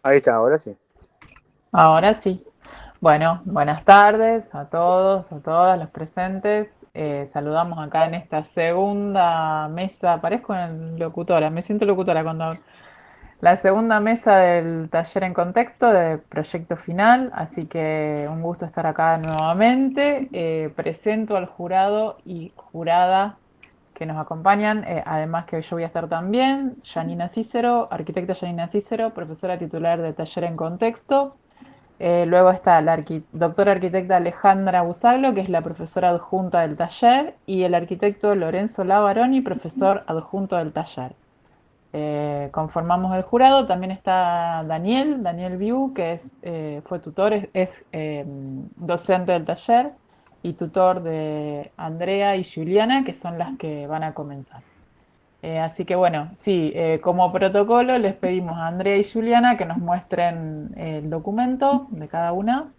Ahí está, ahora sí. Ahora sí. Bueno, buenas tardes a todos, a todas los presentes. Saludamos acá en esta segunda mesa. Parezco una locutora, me siento locutora cuando hablo. La segunda mesa del taller en contexto de proyecto final, así que un gusto estar acá nuevamente. Presento al jurado y jurada que nos acompañan, además que yo voy a estar también, Janina Cícero, arquitecta Janina Cícero, profesora titular de taller en contexto. Luego está la doctora arquitecta Alejandra Busaglo, que es la profesora adjunta del taller, y el arquitecto Lorenzo Lavaroni, profesor adjunto del taller. Conformamos el jurado. También está Daniel Viu, que fue tutor, es docente del taller y tutor de Andrea y Juliana, que son las que van a comenzar. Así que bueno, sí, como protocolo les pedimos a Andrea y Juliana que nos muestren el documento de cada una.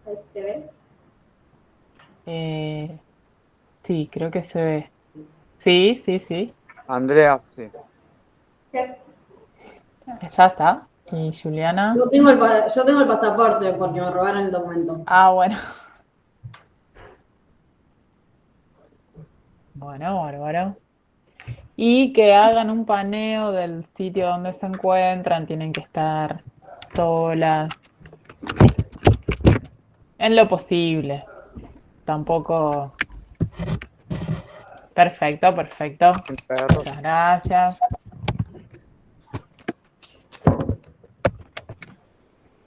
Ahí se ve. Eh, sí, creo que se ve. Sí, sí, sí, Andrea, sí. ya está. Y Juliana. Yo tengo el pasaporte porque me robaron el documento. Ah, bueno. Bueno, bárbaro. Y que hagan un paneo del sitio donde se encuentran, tienen que estar solas, en lo posible. Tampoco. Perfecto, perfecto. Sin perros. Muchas gracias.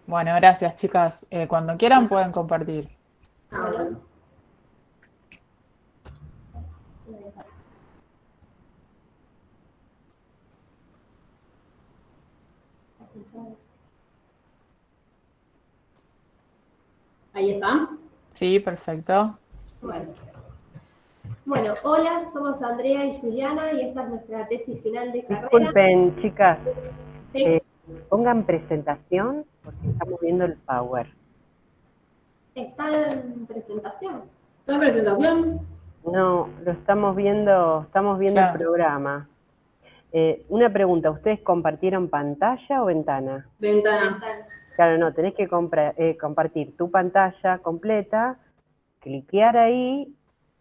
Bueno, gracias, chicas. Cuando quieran pueden compartir. Ah, bueno. Ahí está. Sí, perfecto. Bueno, hola, somos Andrea y Juliana y esta es nuestra tesis final de carrera. Disculpen, chicas, Sí, pongan presentación porque estamos viendo el Power. está en presentación. ¿Está en presentación? No, lo estamos viendo el Claro. programa. Una pregunta, ¿ustedes compartieron pantalla o ventana? Ventana. Claro, no, tenés que compartir tu pantalla completa, cliquear ahí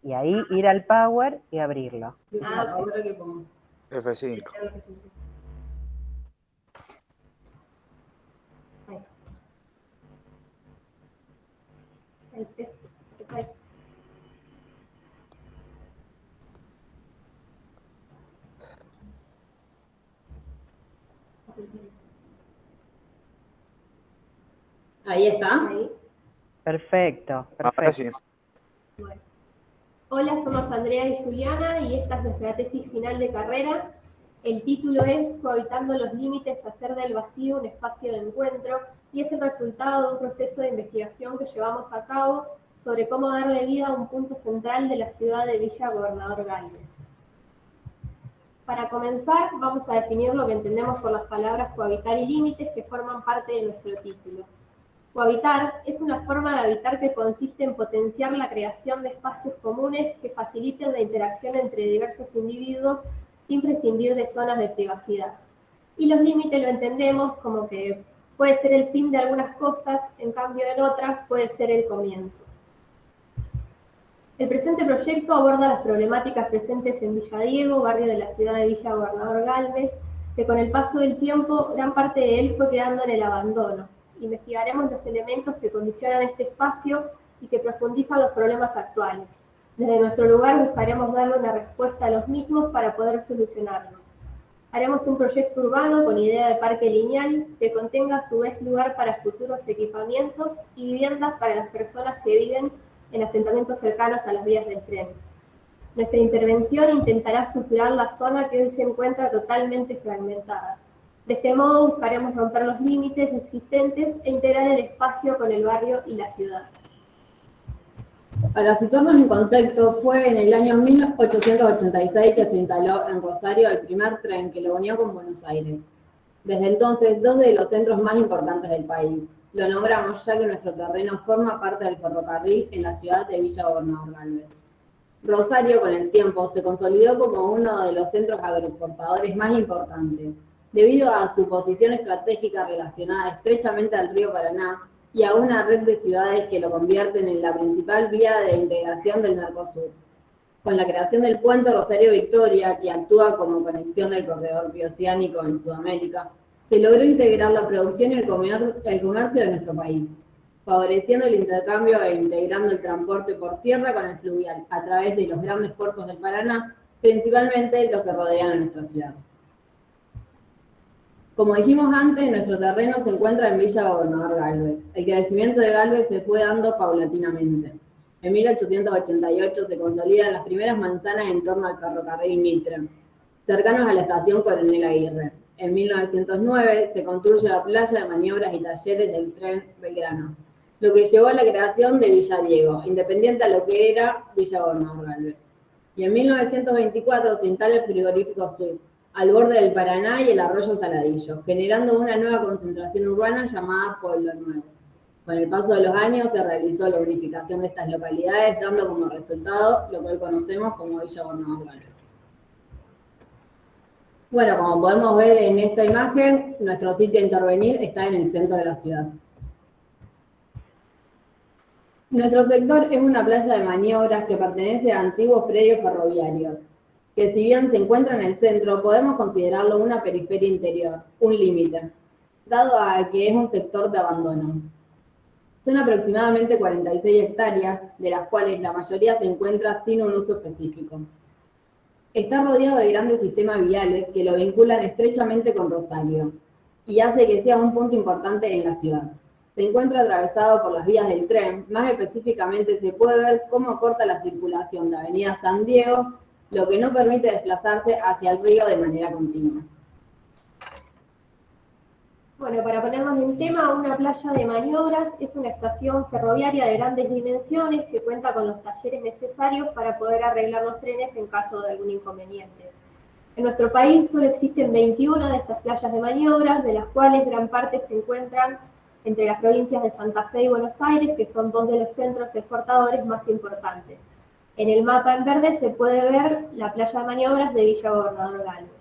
y ahí ir al Power y abrirlo. Ahora que pongo. F5. Ahí. Ahí está. Ahí. Perfecto, Ahora perfecto. sí. Bueno. Hola, somos Andrea y Juliana y esta es nuestra tesis final de carrera. El título es Cohabitando los límites, hacer del vacío un espacio de encuentro, y es el resultado de un proceso de investigación que llevamos a cabo sobre cómo darle vida a un punto central de la ciudad de Villa Gobernador Galvez. Para comenzar, vamos a definir lo que entendemos por las palabras cohabitar y límites que forman parte de nuestro título. Cohabitar es una forma de habitar que consiste en potenciar la creación de espacios comunes que faciliten la interacción entre diversos individuos sin prescindir de zonas de privacidad. Y los límites lo entendemos como que puede ser el fin de algunas cosas, en cambio en otras puede ser el comienzo. El presente proyecto aborda las problemáticas presentes en Villa Diego, barrio de la ciudad de Villa Gobernador Galvez, que con el paso del tiempo gran parte de él fue quedando en el abandono. Investigaremos los elementos que condicionan este espacio y que profundizan los problemas actuales. Desde nuestro lugar buscaremos darle una respuesta a los mismos para poder solucionarlos. Haremos un proyecto urbano con idea de parque lineal que contenga a su vez lugar para futuros equipamientos y viviendas para las personas que viven en asentamientos cercanos a las vías del tren. Nuestra intervención intentará suturar la zona que hoy se encuentra totalmente fragmentada. De este modo buscaremos romper los límites existentes e integrar el espacio con el barrio y la ciudad. Para situarnos en contexto, fue en el año 1886 que se instaló en Rosario el primer tren que lo unió con Buenos Aires. Desde entonces, dos de los centros más importantes del país. Lo nombramos ya que nuestro terreno forma parte del ferrocarril en la ciudad de Villa Gobernador Galvez. Rosario, con el tiempo, se consolidó como uno de los centros agroexportadores más importantes. debido a su posición estratégica relacionada estrechamente al río Paraná y a una red de ciudades que lo convierten en la principal vía de integración del Mercosur. Con la creación del puente Rosario Victoria, que actúa como conexión del corredor bioceánico en Sudamérica, se logró integrar la producción y el comercio de nuestro país, favoreciendo el intercambio e integrando el transporte por tierra con el fluvial a través de los grandes puertos del Paraná, principalmente los que rodean a nuestra ciudad. Como dijimos antes, nuestro terreno se encuentra en Villa Gobernador Galvez. El crecimiento de Galvez se fue dando paulatinamente. En 1888 se consolidan las primeras manzanas en torno al ferrocarril Mitre, cercanos a la estación Coronel Aguirre. En 1909 se construye la playa de maniobras y talleres del tren Belgrano, lo que llevó a la creación de Villa Diego, independiente a lo que era Villa Gobernador Galvez. Y en 1924 se instala el frigorífico Sur, al borde del Paraná y el arroyo Saladillo, generando una nueva concentración urbana llamada Pueblo Nuevo. Con el paso de los años se realizó la unificación de estas localidades, dando como resultado lo que hoy conocemos como Villa Gobernador Galvez. Bueno, como podemos ver en esta imagen, nuestro sitio a intervenir está en el centro de la ciudad. Nuestro sector es una playa de maniobras que pertenece a antiguos predios ferroviarios, que si bien se encuentra en el centro, podemos considerarlo una periferia interior, un límite, dado a que es un sector de abandono. Son aproximadamente 46 hectáreas, de las cuales la mayoría se encuentra sin un uso específico. Está rodeado de grandes sistemas viales que lo vinculan estrechamente con Rosario y hace que sea un punto importante en la ciudad. Se encuentra atravesado por las vías del tren, más específicamente se puede ver cómo corta la circulación de Avenida San Diego, lo que no permite desplazarse hacia el río de manera continua. Bueno, para ponernos en tema, una playa de maniobras es una estación ferroviaria de grandes dimensiones que cuenta con los talleres necesarios para poder arreglar los trenes en caso de algún inconveniente. En nuestro país solo existen 21 de estas playas de maniobras, de las cuales gran parte se encuentran entre las provincias de Santa Fe y Buenos Aires, que son dos de los centros exportadores más importantes. En el mapa en verde se puede ver la playa de maniobras de Villa Gobernador Galvez.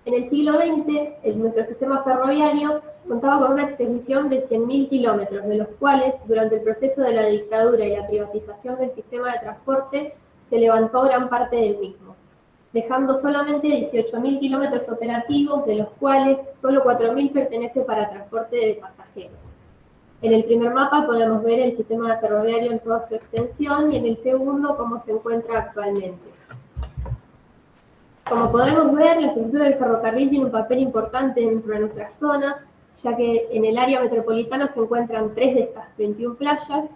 En el siglo XX, nuestro sistema ferroviario contaba con una extensión de 100.000 kilómetros, de los cuales, durante el proceso de la dictadura y la privatización del sistema de transporte, se levantó gran parte del mismo, dejando solamente 18.000 kilómetros operativos, de los cuales solo 4.000 pertenece para transporte de pasajeros. En el primer mapa podemos ver el sistema ferroviario en toda su extensión y en el segundo cómo se encuentra actualmente. Como podemos ver, la estructura del ferrocarril tiene un papel importante dentro de nuestra zona, ya que en el área metropolitana se encuentran 3 de estas 21 playas,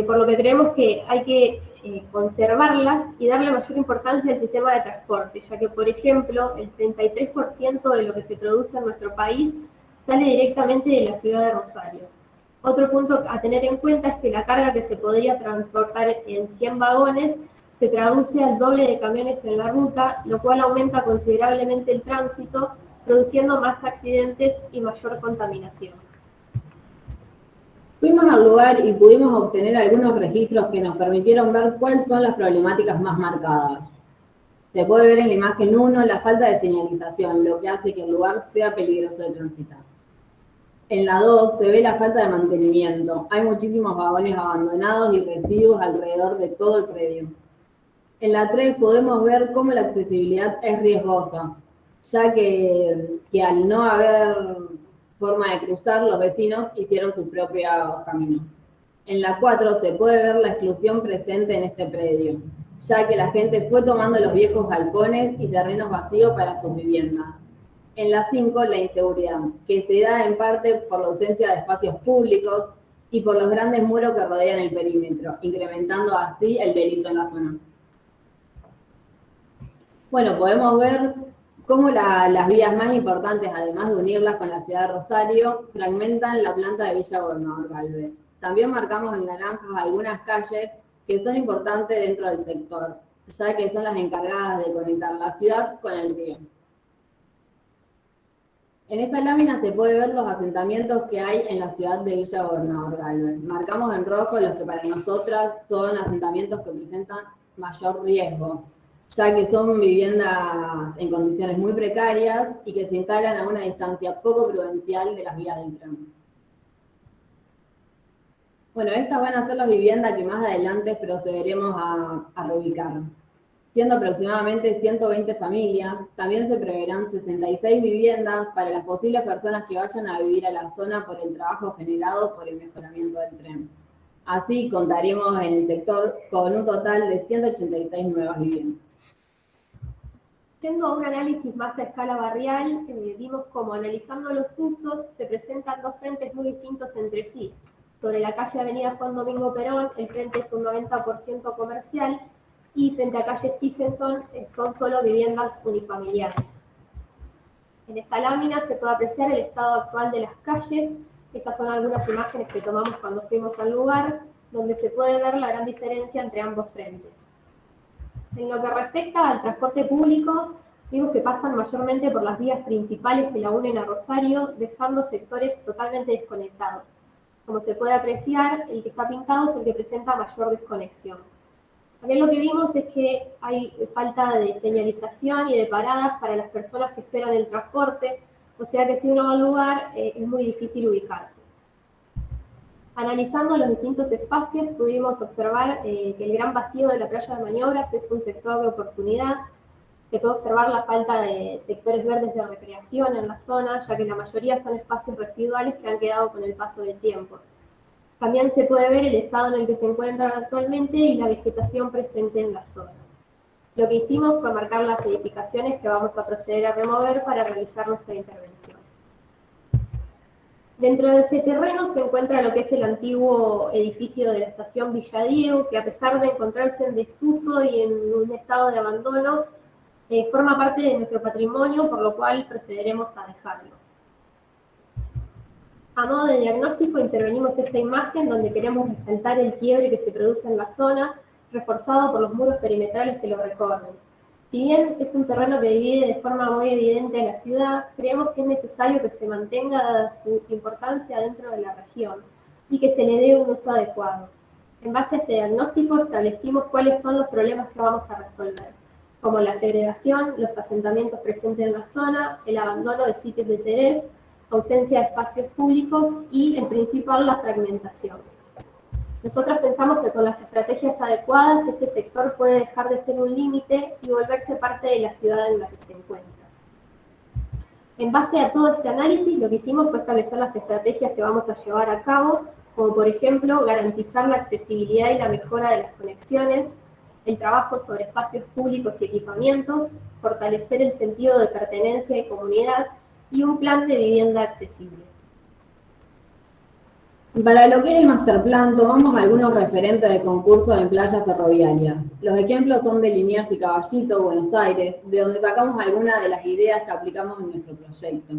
por lo que creemos que hay que conservarlas y darle mayor importancia al sistema de transporte, ya que, por ejemplo, el 33% de lo que se produce en nuestro país sale directamente de la ciudad de Rosario. Otro punto a tener en cuenta es que la carga que se podría transportar en 100 vagones se traduce al doble de camiones en la ruta, lo cual aumenta considerablemente el tránsito, produciendo más accidentes y mayor contaminación. Fuimos al lugar y pudimos obtener algunos registros que nos permitieron ver cuáles son las problemáticas más marcadas. Se puede ver en la imagen 1 la falta de señalización, lo que hace que el lugar sea peligroso de transitar. En la 2 se ve la falta de mantenimiento. Hay muchísimos vagones abandonados y residuos alrededor de todo el predio. En la 3 podemos ver cómo la accesibilidad es riesgosa, ya que al no haber forma de cruzar, los vecinos hicieron sus propios caminos. En la 4 se puede ver la exclusión presente en este predio, ya que la gente fue tomando los viejos galpones y terrenos vacíos para sus viviendas. En la 5, la inseguridad, que se da en parte por la ausencia de espacios públicos y por los grandes muros que rodean el perímetro, incrementando así el delito en la zona. Bueno, podemos ver cómo las vías más importantes, además de unirlas con la ciudad de Rosario, fragmentan la planta de Villa Gobernador Galvez. También marcamos en naranjas algunas calles que son importantes dentro del sector, ya que son las encargadas de conectar la ciudad con el río. En esta lámina se puede ver los asentamientos que hay en la ciudad de Villa Gobernador Galvez. Marcamos en rojo los que para nosotras son asentamientos que presentan mayor riesgo, ya que son viviendas en condiciones muy precarias y que se instalan a una distancia poco prudencial de las vías del tren. Bueno, estas van a ser las viviendas que más adelante procederemos a reubicar. Siendo aproximadamente 120 familias, también se preverán 66 viviendas para las posibles personas que vayan a vivir a la zona por el trabajo generado por el mejoramiento del tren. Así contaremos en el sector con un total de 186 nuevas viviendas. Yendo a un análisis más a escala barrial, vimos cómo analizando los usos se presentan dos frentes muy distintos entre sí. Sobre la calle Avenida Juan Domingo Perón, el frente es un 90% comercial y frente a calle Stephenson son solo viviendas unifamiliares. En esta lámina se puede apreciar el estado actual de las calles. Estas son algunas imágenes que tomamos cuando fuimos al lugar, donde se puede ver la gran diferencia entre ambos frentes. En lo que respecta al transporte público, vimos que pasan mayormente por las vías principales que la unen a Rosario, dejando sectores totalmente desconectados. Como se puede apreciar, el que está pintado es el que presenta mayor desconexión. También lo que vimos es que hay falta de señalización y de paradas para las personas que esperan el transporte, o sea que si uno va al lugar es muy difícil ubicarse. Analizando los distintos espacios, pudimos observar que el gran vacío de la playa de Maniobras es un sector de oportunidad. Se puede observar la falta de sectores verdes de recreación en la zona, ya que la mayoría son espacios residuales que han quedado con el paso del tiempo. También se puede ver el estado en el que se encuentran actualmente y la vegetación presente en la zona. Lo que hicimos fue marcar las edificaciones que vamos a proceder a remover para realizar nuestra intervención. Dentro de este terreno se encuentra lo que es el antiguo edificio de la estación Villa Diego, que a pesar de encontrarse en desuso y en un estado de abandono, forma parte de nuestro patrimonio, por lo cual procederemos a dejarlo. A modo de diagnóstico intervenimos esta imagen donde queremos resaltar el quiebre que se produce en la zona, reforzado por los muros perimetrales que lo recorren. Si bien es un terreno que divide de forma muy evidente a la ciudad, creemos que es necesario que se mantenga dada su importancia dentro de la región y que se le dé un uso adecuado. En base a este diagnóstico establecimos cuáles son los problemas que vamos a resolver, como la segregación, los asentamientos presentes en la zona, el abandono de sitios de interés, ausencia de espacios públicos y, en principal, la fragmentación. Nosotros pensamos que con las estrategias adecuadas este sector puede dejar de ser un límite y volverse parte de la ciudad en la que se encuentra. En base a todo este análisis, lo que hicimos fue establecer las estrategias que vamos a llevar a cabo, como por ejemplo garantizar la accesibilidad y la mejora de las conexiones, el trabajo sobre espacios públicos y equipamientos, fortalecer el sentido de pertenencia y comunidad y un plan de vivienda accesible. Para lo que es el master plan, tomamos algunos referentes de concursos en playas ferroviarias. Los ejemplos son de Liniers y Caballito, Buenos Aires, de donde sacamos algunas de las ideas que aplicamos en nuestro proyecto,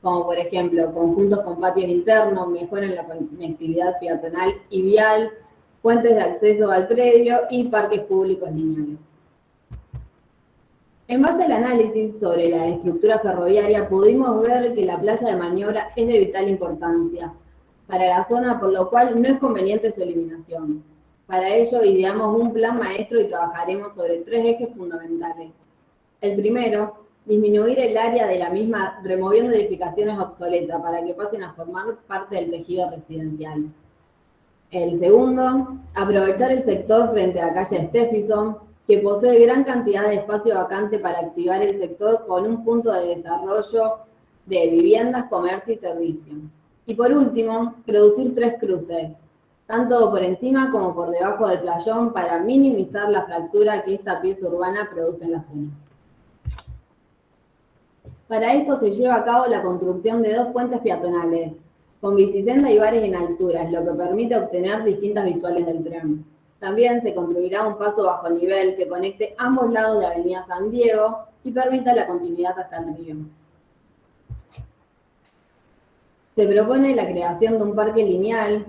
como por ejemplo, conjuntos con patios internos, mejora en la conectividad peatonal y vial, puentes de acceso al predio y parques públicos lineales. En base al análisis sobre la estructura ferroviaria, pudimos ver que la playa de Maniobra es de vital importancia para la zona, por lo cual no es conveniente su eliminación. Para ello, ideamos un plan maestro y trabajaremos sobre 3 ejes fundamentales. El primero, disminuir el área de la misma removiendo edificaciones obsoletas para que pasen a formar parte del tejido residencial. El segundo, aprovechar el sector frente a la calle Stephenson, que posee gran cantidad de espacio vacante para activar el sector con un punto de desarrollo de viviendas, comercio y servicio. Y por último, producir 3 cruces, tanto por encima como por debajo del playón para minimizar la fractura que esta pieza urbana produce en la zona. Para esto se lleva a cabo la construcción de 2 puentes peatonales, con bicisenda y bares en alturas, lo que permite obtener distintas visuales del tren. También se construirá un paso bajo nivel que conecte ambos lados de Avenida San Diego y permita la continuidad hasta el río. Se propone la creación de un parque lineal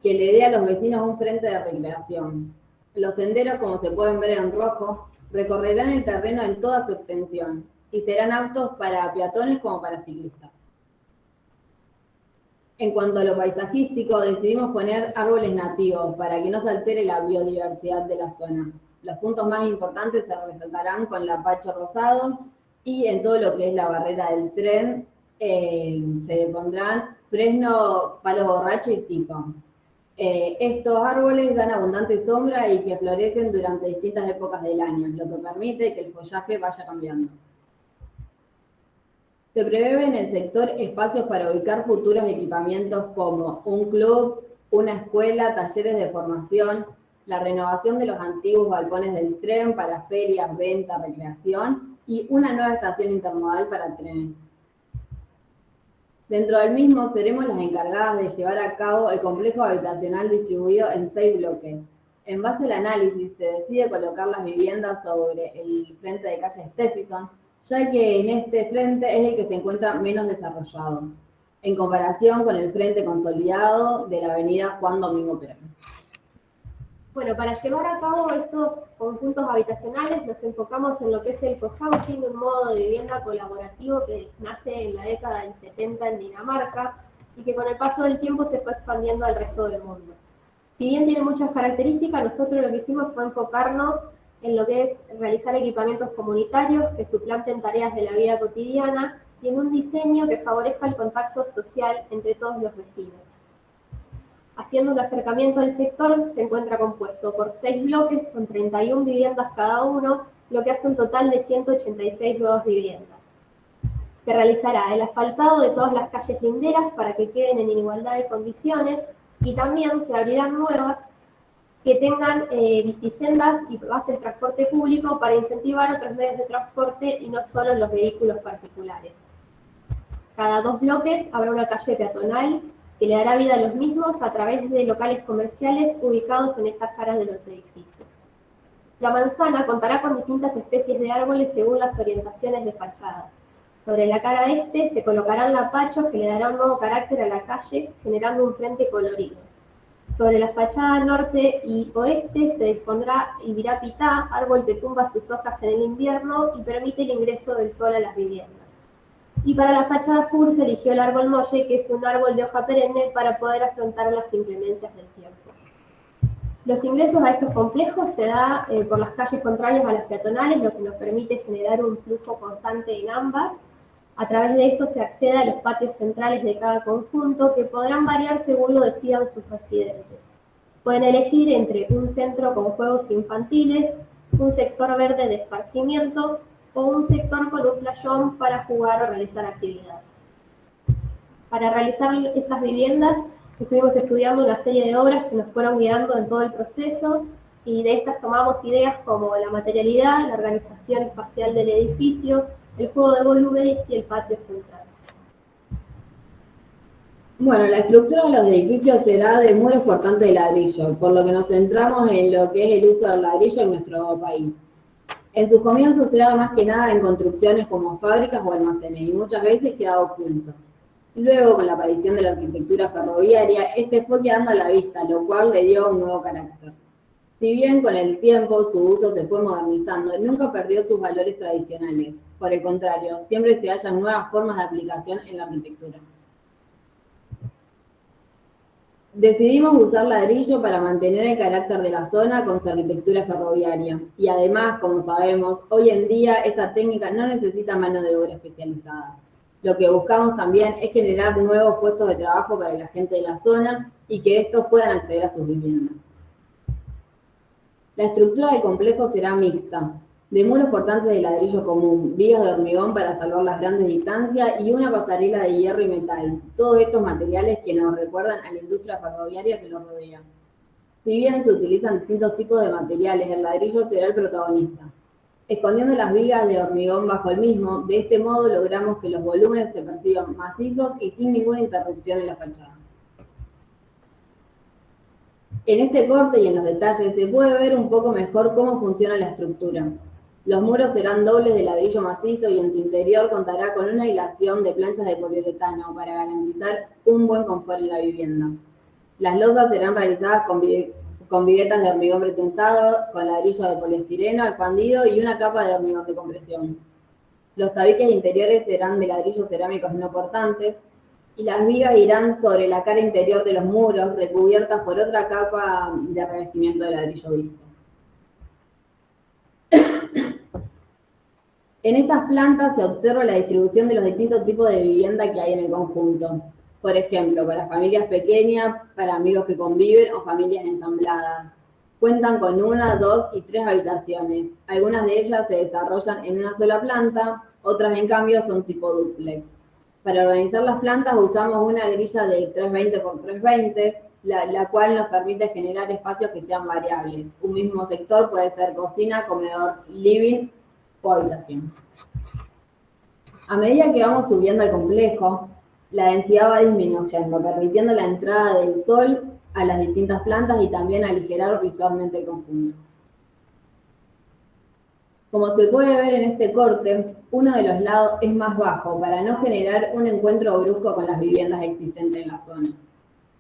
que le dé a los vecinos un frente de recreación. Los senderos, como se pueden ver en rojo, recorrerán el terreno en toda su extensión y serán aptos para peatones como para ciclistas. En cuanto a lo paisajístico, decidimos poner árboles nativos para que no se altere la biodiversidad de la zona. Los puntos más importantes se resaltarán con Lapacho Rosado y en todo lo que es la barrera del tren se pondrán fresno, palo borracho y tipo. Estos árboles dan abundante sombra y que florecen durante distintas épocas del año, lo que permite que el follaje vaya cambiando. Se prevé en el sector espacios para ubicar futuros equipamientos como un club, una escuela, talleres de formación, la renovación de los antiguos galpones del tren para ferias, venta, recreación y una nueva estación intermodal para trenes. Dentro del mismo seremos las encargadas de llevar a cabo el complejo habitacional distribuido en 6 bloques. En base al análisis se decide colocar las viviendas sobre el frente de calle Stephenson, ya que en este frente es el que se encuentra menos desarrollado, en comparación con el frente consolidado de la avenida Juan Domingo Perón. Bueno, para llevar a cabo estos conjuntos habitacionales nos enfocamos en lo que es el cohousing, un modo de vivienda colaborativo que nace en la década del 70 en Dinamarca y que con el paso del tiempo se fue expandiendo al resto del mundo. Si bien tiene muchas características, nosotros lo que hicimos fue enfocarnos en lo que es realizar equipamientos comunitarios que suplanten tareas de la vida cotidiana y en un diseño que favorezca el contacto social entre todos los vecinos. Haciendo un acercamiento al sector, se encuentra compuesto por 6 bloques con 31 viviendas cada uno, lo que hace un total de 186 nuevas viviendas. Se realizará el asfaltado de todas las calles linderas para que queden en igualdad de condiciones y también se abrirán nuevas que tengan bicisendas y base de transporte público para incentivar otros medios de transporte y no solo los vehículos particulares. Cada 2 bloques habrá una calle peatonal que le dará vida a los mismos a través de locales comerciales ubicados en estas caras de los edificios. La manzana contará con distintas especies de árboles según las orientaciones de fachada. Sobre la cara este se colocarán lapachos que le darán un nuevo carácter a la calle, generando un frente colorido. Sobre la fachada norte y oeste se dispondrá el virapitá, árbol que tumba sus hojas en el invierno y permite el ingreso del sol a las viviendas. Y para la fachada sur se eligió el árbol molle, que es un árbol de hoja perenne para poder afrontar las inclemencias del tiempo. Los ingresos a estos complejos se da por las calles contrarias a las peatonales, lo que nos permite generar un flujo constante en ambas. A través de esto se accede a los patios centrales de cada conjunto, que podrán variar según lo decidan sus residentes. Pueden elegir entre un centro con juegos infantiles, un sector verde de esparcimiento o un sector con un playón para jugar o realizar actividades. Para realizar estas viviendas estuvimos estudiando una serie de obras que nos fueron guiando en todo el proceso y de estas tomamos ideas como la materialidad, la organización espacial del edificio, el juego de volúmenes y el patio central. Bueno, la estructura de los edificios será de muros portantes de ladrillo, por lo que nos centramos en lo que es el uso del ladrillo en nuestro país. En sus comienzos se daba más que nada en construcciones como fábricas o almacenes y muchas veces quedaba oculto. Luego, con la aparición de la arquitectura ferroviaria, este fue quedando a la vista, lo cual le dio un nuevo carácter. Si bien con el tiempo su uso se fue modernizando, nunca perdió sus valores tradicionales. Por el contrario, siempre se hallan nuevas formas de aplicación en la arquitectura. Decidimos usar ladrillo para mantener el carácter de la zona con su arquitectura ferroviaria. Y además, como sabemos, hoy en día esta técnica no necesita mano de obra especializada. Lo que buscamos también es generar nuevos puestos de trabajo para la gente de la zona y que estos puedan acceder a sus viviendas. La estructura del complejo será mixta, de muros portantes de ladrillo común, vigas de hormigón para salvar las grandes distancias y una pasarela de hierro y metal, todos estos materiales que nos recuerdan a la industria ferroviaria que lo rodea. Si bien se utilizan distintos tipos de materiales, el ladrillo será el protagonista. Escondiendo las vigas de hormigón bajo el mismo, de este modo logramos que los volúmenes se perciban macizos y sin ninguna interrupción en la fachada. En este corte y en los detalles se puede ver un poco mejor cómo funciona la estructura. Los muros serán dobles de ladrillo macizo y en su interior contará con una hilación de planchas de poliuretano para garantizar un buen confort en la vivienda. Las losas serán realizadas con viguetas de hormigón pretensado, con ladrillo de poliestireno expandido y una capa de hormigón de compresión. Los tabiques interiores serán de ladrillos cerámicos no portantes y las vigas irán sobre la cara interior de los muros, recubiertas por otra capa de revestimiento de ladrillo visto. En estas plantas se observa la distribución de los distintos tipos de vivienda que hay en el conjunto. Por ejemplo, para familias pequeñas, para amigos que conviven o familias ensambladas. Cuentan con 1, 2 y 3 habitaciones. Algunas de ellas se desarrollan en una sola planta, otras en cambio son tipo dúplex. Para organizar las plantas usamos una grilla de 320 por 320, la cual nos permite generar espacios que sean variables. Un mismo sector puede ser cocina, comedor, living o habitación. A medida que vamos subiendo al complejo, la densidad va disminuyendo, permitiendo la entrada del sol a las distintas plantas y también aligerar visualmente el conjunto. Como se puede ver en este corte, uno de los lados es más bajo para no generar un encuentro brusco con las viviendas existentes en la zona.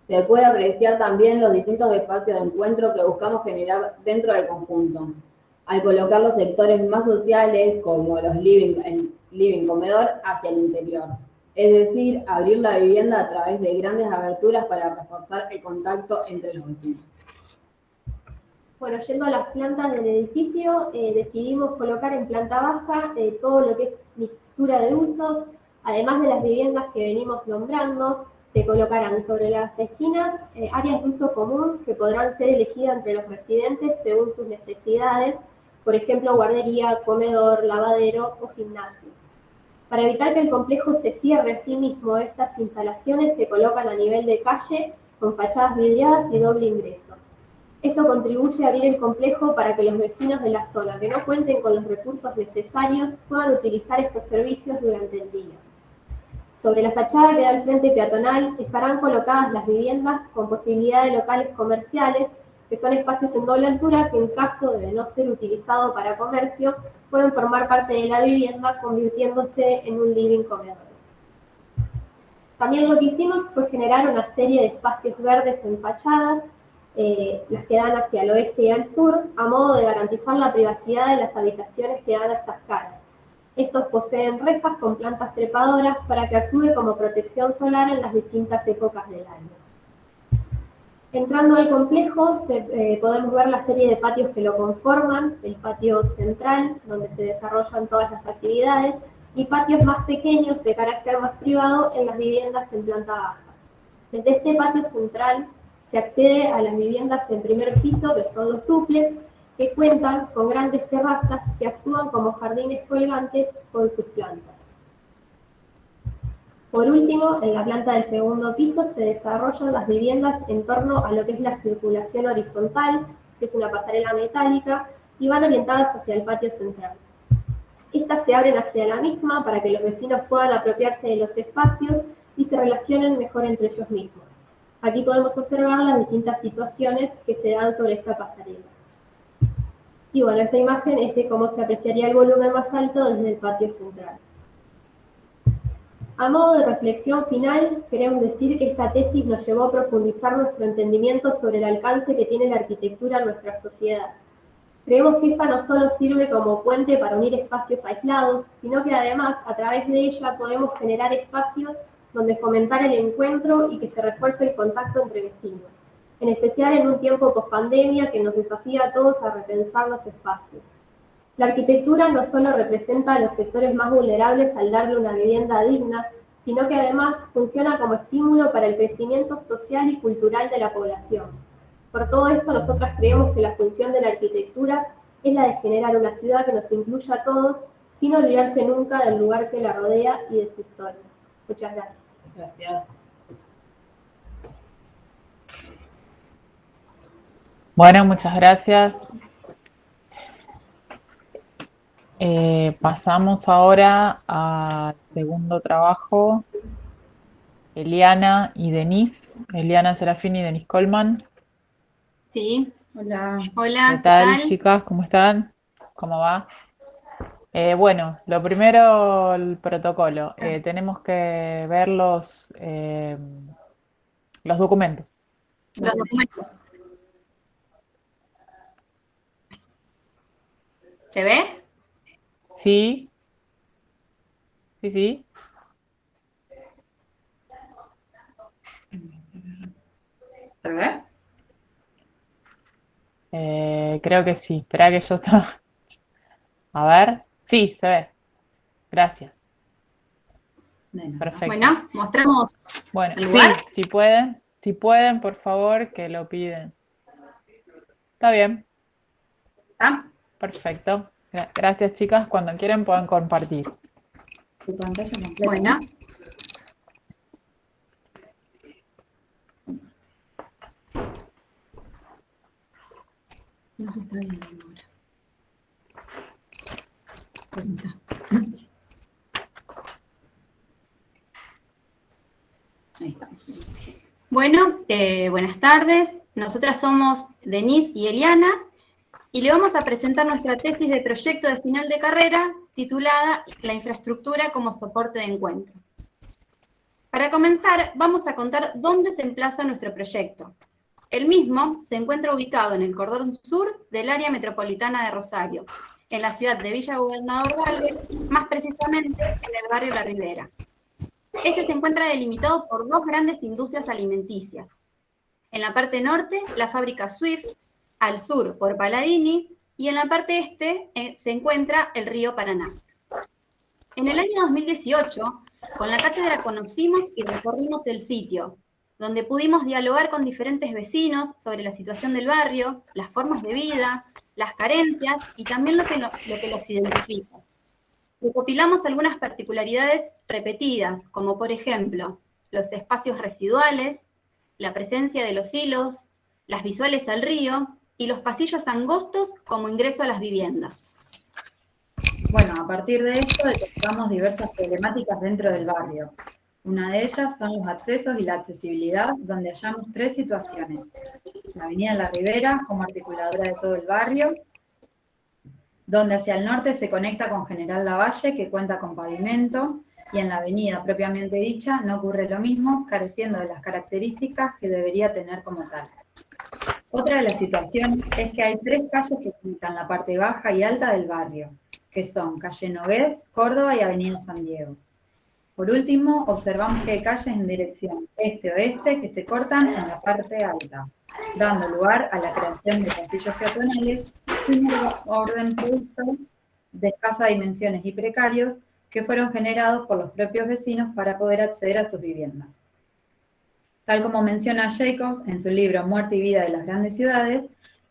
Se puede apreciar también los distintos espacios de encuentro que buscamos generar dentro del conjunto, al colocar los sectores más sociales, como los living comedor, hacia el interior. Es decir, abrir la vivienda a través de grandes aberturas para reforzar el contacto entre los vecinos. Bueno, yendo a las plantas del edificio, decidimos colocar en planta baja todo lo que es mixtura de usos, además de las viviendas que venimos nombrando, se colocarán sobre las esquinas áreas de uso común que podrán ser elegidas entre los residentes según sus necesidades, por ejemplo, guardería, comedor, lavadero o gimnasio. Para evitar que el complejo se cierre a sí mismo, estas instalaciones se colocan a nivel de calle con fachadas vidriadas y doble ingreso. Esto contribuye a abrir el complejo para que los vecinos de la zona que no cuenten con los recursos necesarios puedan utilizar estos servicios durante el día. Sobre la fachada que da al frente peatonal estarán colocadas las viviendas con posibilidad de locales comerciales, que son espacios en doble altura que en caso de no ser utilizado para comercio, pueden formar parte de la vivienda convirtiéndose en un living comedor. También lo que hicimos fue generar una serie de espacios verdes en fachadas, las que dan hacia el oeste y al sur, a modo de garantizar la privacidad de las habitaciones que dan a estas caras. Estos poseen rejas con plantas trepadoras para que actúe como protección solar en las distintas épocas del año. Entrando al complejo, podemos ver la serie de patios que lo conforman, el patio central, donde se desarrollan todas las actividades, y patios más pequeños de carácter más privado en las viviendas en planta baja. Desde este patio central se accede a las viviendas en primer piso, que son los dúplex, que cuentan con grandes terrazas que actúan como jardines colgantes con sus plantas. Por último, en la planta del segundo piso se desarrollan las viviendas en torno a lo que es la circulación horizontal, que es una pasarela metálica, y van orientadas hacia el patio central. Estas se abren hacia la misma para que los vecinos puedan apropiarse de los espacios y se relacionen mejor entre ellos mismos. Aquí podemos observar las distintas situaciones que se dan sobre esta pasarela. Y bueno, esta imagen es de cómo se apreciaría el volumen más alto desde el patio central. A modo de reflexión final, queremos decir que esta tesis nos llevó a profundizar nuestro entendimiento sobre el alcance que tiene la arquitectura en nuestra sociedad. Creemos que esta no solo sirve como puente para unir espacios aislados, sino que además, a través de ella, podemos generar espacios donde fomentar el encuentro y que se refuerce el contacto entre vecinos, en especial en un tiempo pospandemia que nos desafía a todos a repensar los espacios. La arquitectura no solo representa a los sectores más vulnerables al darle una vivienda digna, sino que además funciona como estímulo para el crecimiento social y cultural de la población. Por todo esto, nosotras creemos que la función de la arquitectura es la de generar una ciudad que nos incluya a todos, sin olvidarse nunca del lugar que la rodea y de su historia. Muchas gracias. Gracias. Bueno, muchas gracias. Pasamos ahora al segundo trabajo. Eliana y Denise. Eliana Serafini y Denise Coleman. Sí, Hola. hola, ¿Qué tal, chicas? ¿Cómo están? ¿Cómo va? Bueno, lo primero, el protocolo. Tenemos que ver los documentos. Los documentos. ¿Se ve? Sí. Sí, sí. ¿Se ve? Creo que sí. Espera que yo estaba. A ver. Sí, se ve. Gracias. Bueno, Perfecto. Bueno, mostramos Bueno, ¿el sí, lugar? si pueden, por favor, que lo piden. Está bien, ¿Está? perfecto. Gracias, chicas. Cuando quieran puedan compartir. tu pantalla completa. Bueno, No se está viendo ahora. Pregunta. Ahí estamos. bueno, buenas tardes. Nosotras somos Denise y Eliana y le vamos a presentar nuestra tesis de proyecto de final de carrera titulada La infraestructura como soporte de encuentro. Para comenzar, vamos a contar dónde se emplaza nuestro proyecto. El mismo se encuentra ubicado en el cordón sur del área metropolitana de Rosario, en la ciudad de Villa Gobernador Galvez, más precisamente en el barrio La Ribera. Este se encuentra delimitado por dos grandes industrias alimenticias. En la parte norte, la fábrica Swift, al sur por Paladini, y en la parte este se encuentra el río Paraná. En el año 2018, con la cátedra conocimos y recorrimos el sitio, donde pudimos dialogar con diferentes vecinos sobre la situación del barrio, las formas de vida, las carencias y también lo que los identifica. Recopilamos algunas particularidades repetidas, como por ejemplo, los espacios residuales, la presencia de los hilos, las visuales al río y los pasillos angostos como ingreso a las viviendas. Bueno, a partir de esto detectamos diversas problemáticas dentro del barrio. Una de ellas son los accesos y la accesibilidad, donde hallamos tres situaciones. La avenida La Ribera, como articuladora de todo el barrio, donde hacia el norte se conecta con General Lavalle, que cuenta con pavimento, y en la avenida propiamente dicha no ocurre lo mismo, careciendo de las características que debería tener como tal. Otra de las situaciones es que hay tres calles que conectan la parte baja y alta del barrio, que son calle Nogués, Córdoba y avenida San Diego. Por último, observamos que hay calles en dirección este-oeste que se cortan en la parte alta, dando lugar a la creación de pasillos peatonales sin orden producto de escasas dimensiones y precarios que fueron generados por los propios vecinos para poder acceder a sus viviendas. Tal como menciona Jacobs en su libro Muerte y Vida de las Grandes Ciudades,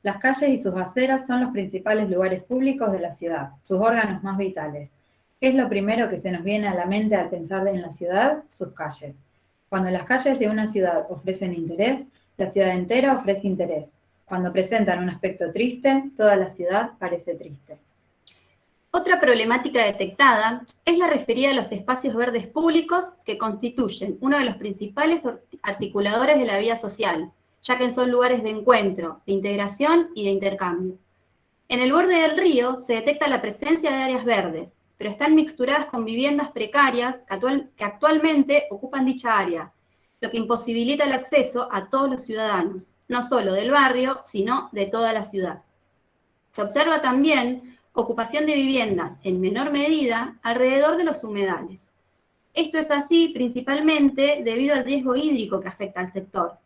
las calles y sus aceras son los principales lugares públicos de la ciudad, sus órganos más vitales. ¿Qué es lo primero que se nos viene a la mente al pensar en la ciudad? Sus calles. Cuando las calles de una ciudad ofrecen interés, la ciudad entera ofrece interés. Cuando presentan un aspecto triste, toda la ciudad parece triste. Otra problemática detectada es la referida a los espacios verdes públicos que constituyen uno de los principales articuladores de la vida social, ya que son lugares de encuentro, de integración y de intercambio. En el borde del río se detecta la presencia de áreas verdes, pero están mixturadas con viviendas precarias que actualmente ocupan dicha área, lo que imposibilita el acceso a todos los ciudadanos, no solo del barrio, sino de toda la ciudad. Se observa también ocupación de viviendas, en menor medida, alrededor de los humedales. Esto es así principalmente debido al riesgo hídrico que afecta al sector.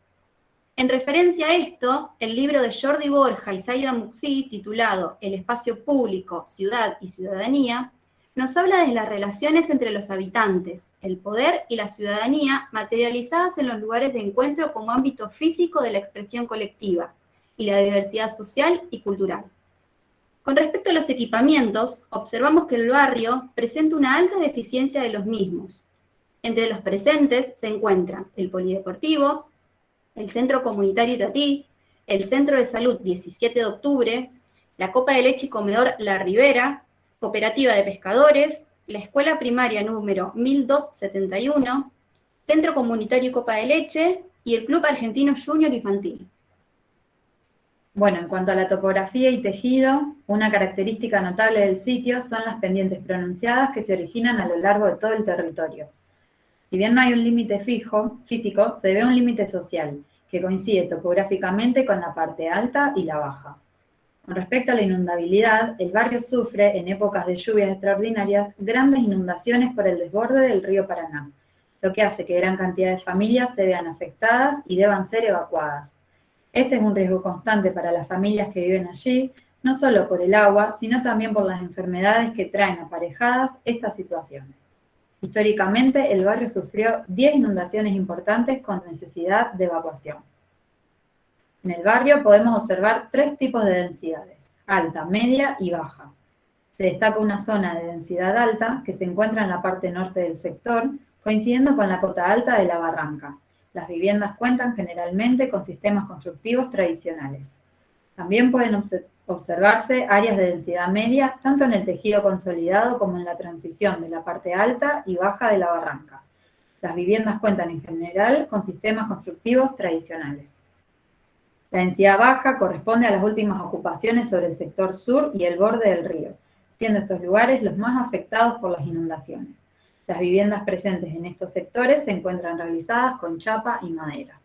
En referencia a esto, el libro de Jordi Borja y Zaida Muxí, titulado El espacio público, ciudad y ciudadanía, nos habla de las relaciones entre los habitantes, el poder y la ciudadanía materializadas en los lugares de encuentro como ámbito físico de la expresión colectiva y la diversidad social y cultural. Con respecto a los equipamientos, observamos que el barrio presenta una alta deficiencia de los mismos. Entre los presentes se encuentran el polideportivo, el Centro Comunitario Itatí, el Centro de Salud 17 de Octubre, la Copa de Leche y Comedor La Ribera, Cooperativa de Pescadores, la Escuela Primaria número 1271, Centro Comunitario Copa de Leche y el Club Argentino Junior Infantil. Bueno, en cuanto a la topografía y tejido, una característica notable del sitio son las pendientes pronunciadas que se originan a lo largo de todo el territorio. Si bien no hay un límite físico, se ve un límite social, que coincide topográficamente con la parte alta y la baja. Con respecto a la inundabilidad, el barrio sufre, en épocas de lluvias extraordinarias, grandes inundaciones por el desborde del río Paraná, lo que hace que gran cantidad de familias se vean afectadas y deban ser evacuadas. Este es un riesgo constante para las familias que viven allí, no solo por el agua, sino también por las enfermedades que traen aparejadas estas situaciones. Históricamente, el barrio sufrió 10 inundaciones importantes con necesidad de evacuación. En el barrio podemos observar 3 tipos de densidades: alta, media y baja. Se destaca una zona de densidad alta que se encuentra en la parte norte del sector, coincidiendo con la cota alta de la barranca. Las viviendas cuentan generalmente con sistemas constructivos tradicionales. También pueden observarse áreas de densidad media, tanto en el tejido consolidado como en la transición de la parte alta y baja de la barranca. Las viviendas cuentan en general con sistemas constructivos tradicionales. La densidad baja corresponde a las últimas ocupaciones sobre el sector sur y el borde del río, siendo estos lugares los más afectados por las inundaciones. Las viviendas presentes en estos sectores se encuentran realizadas con chapa y madera.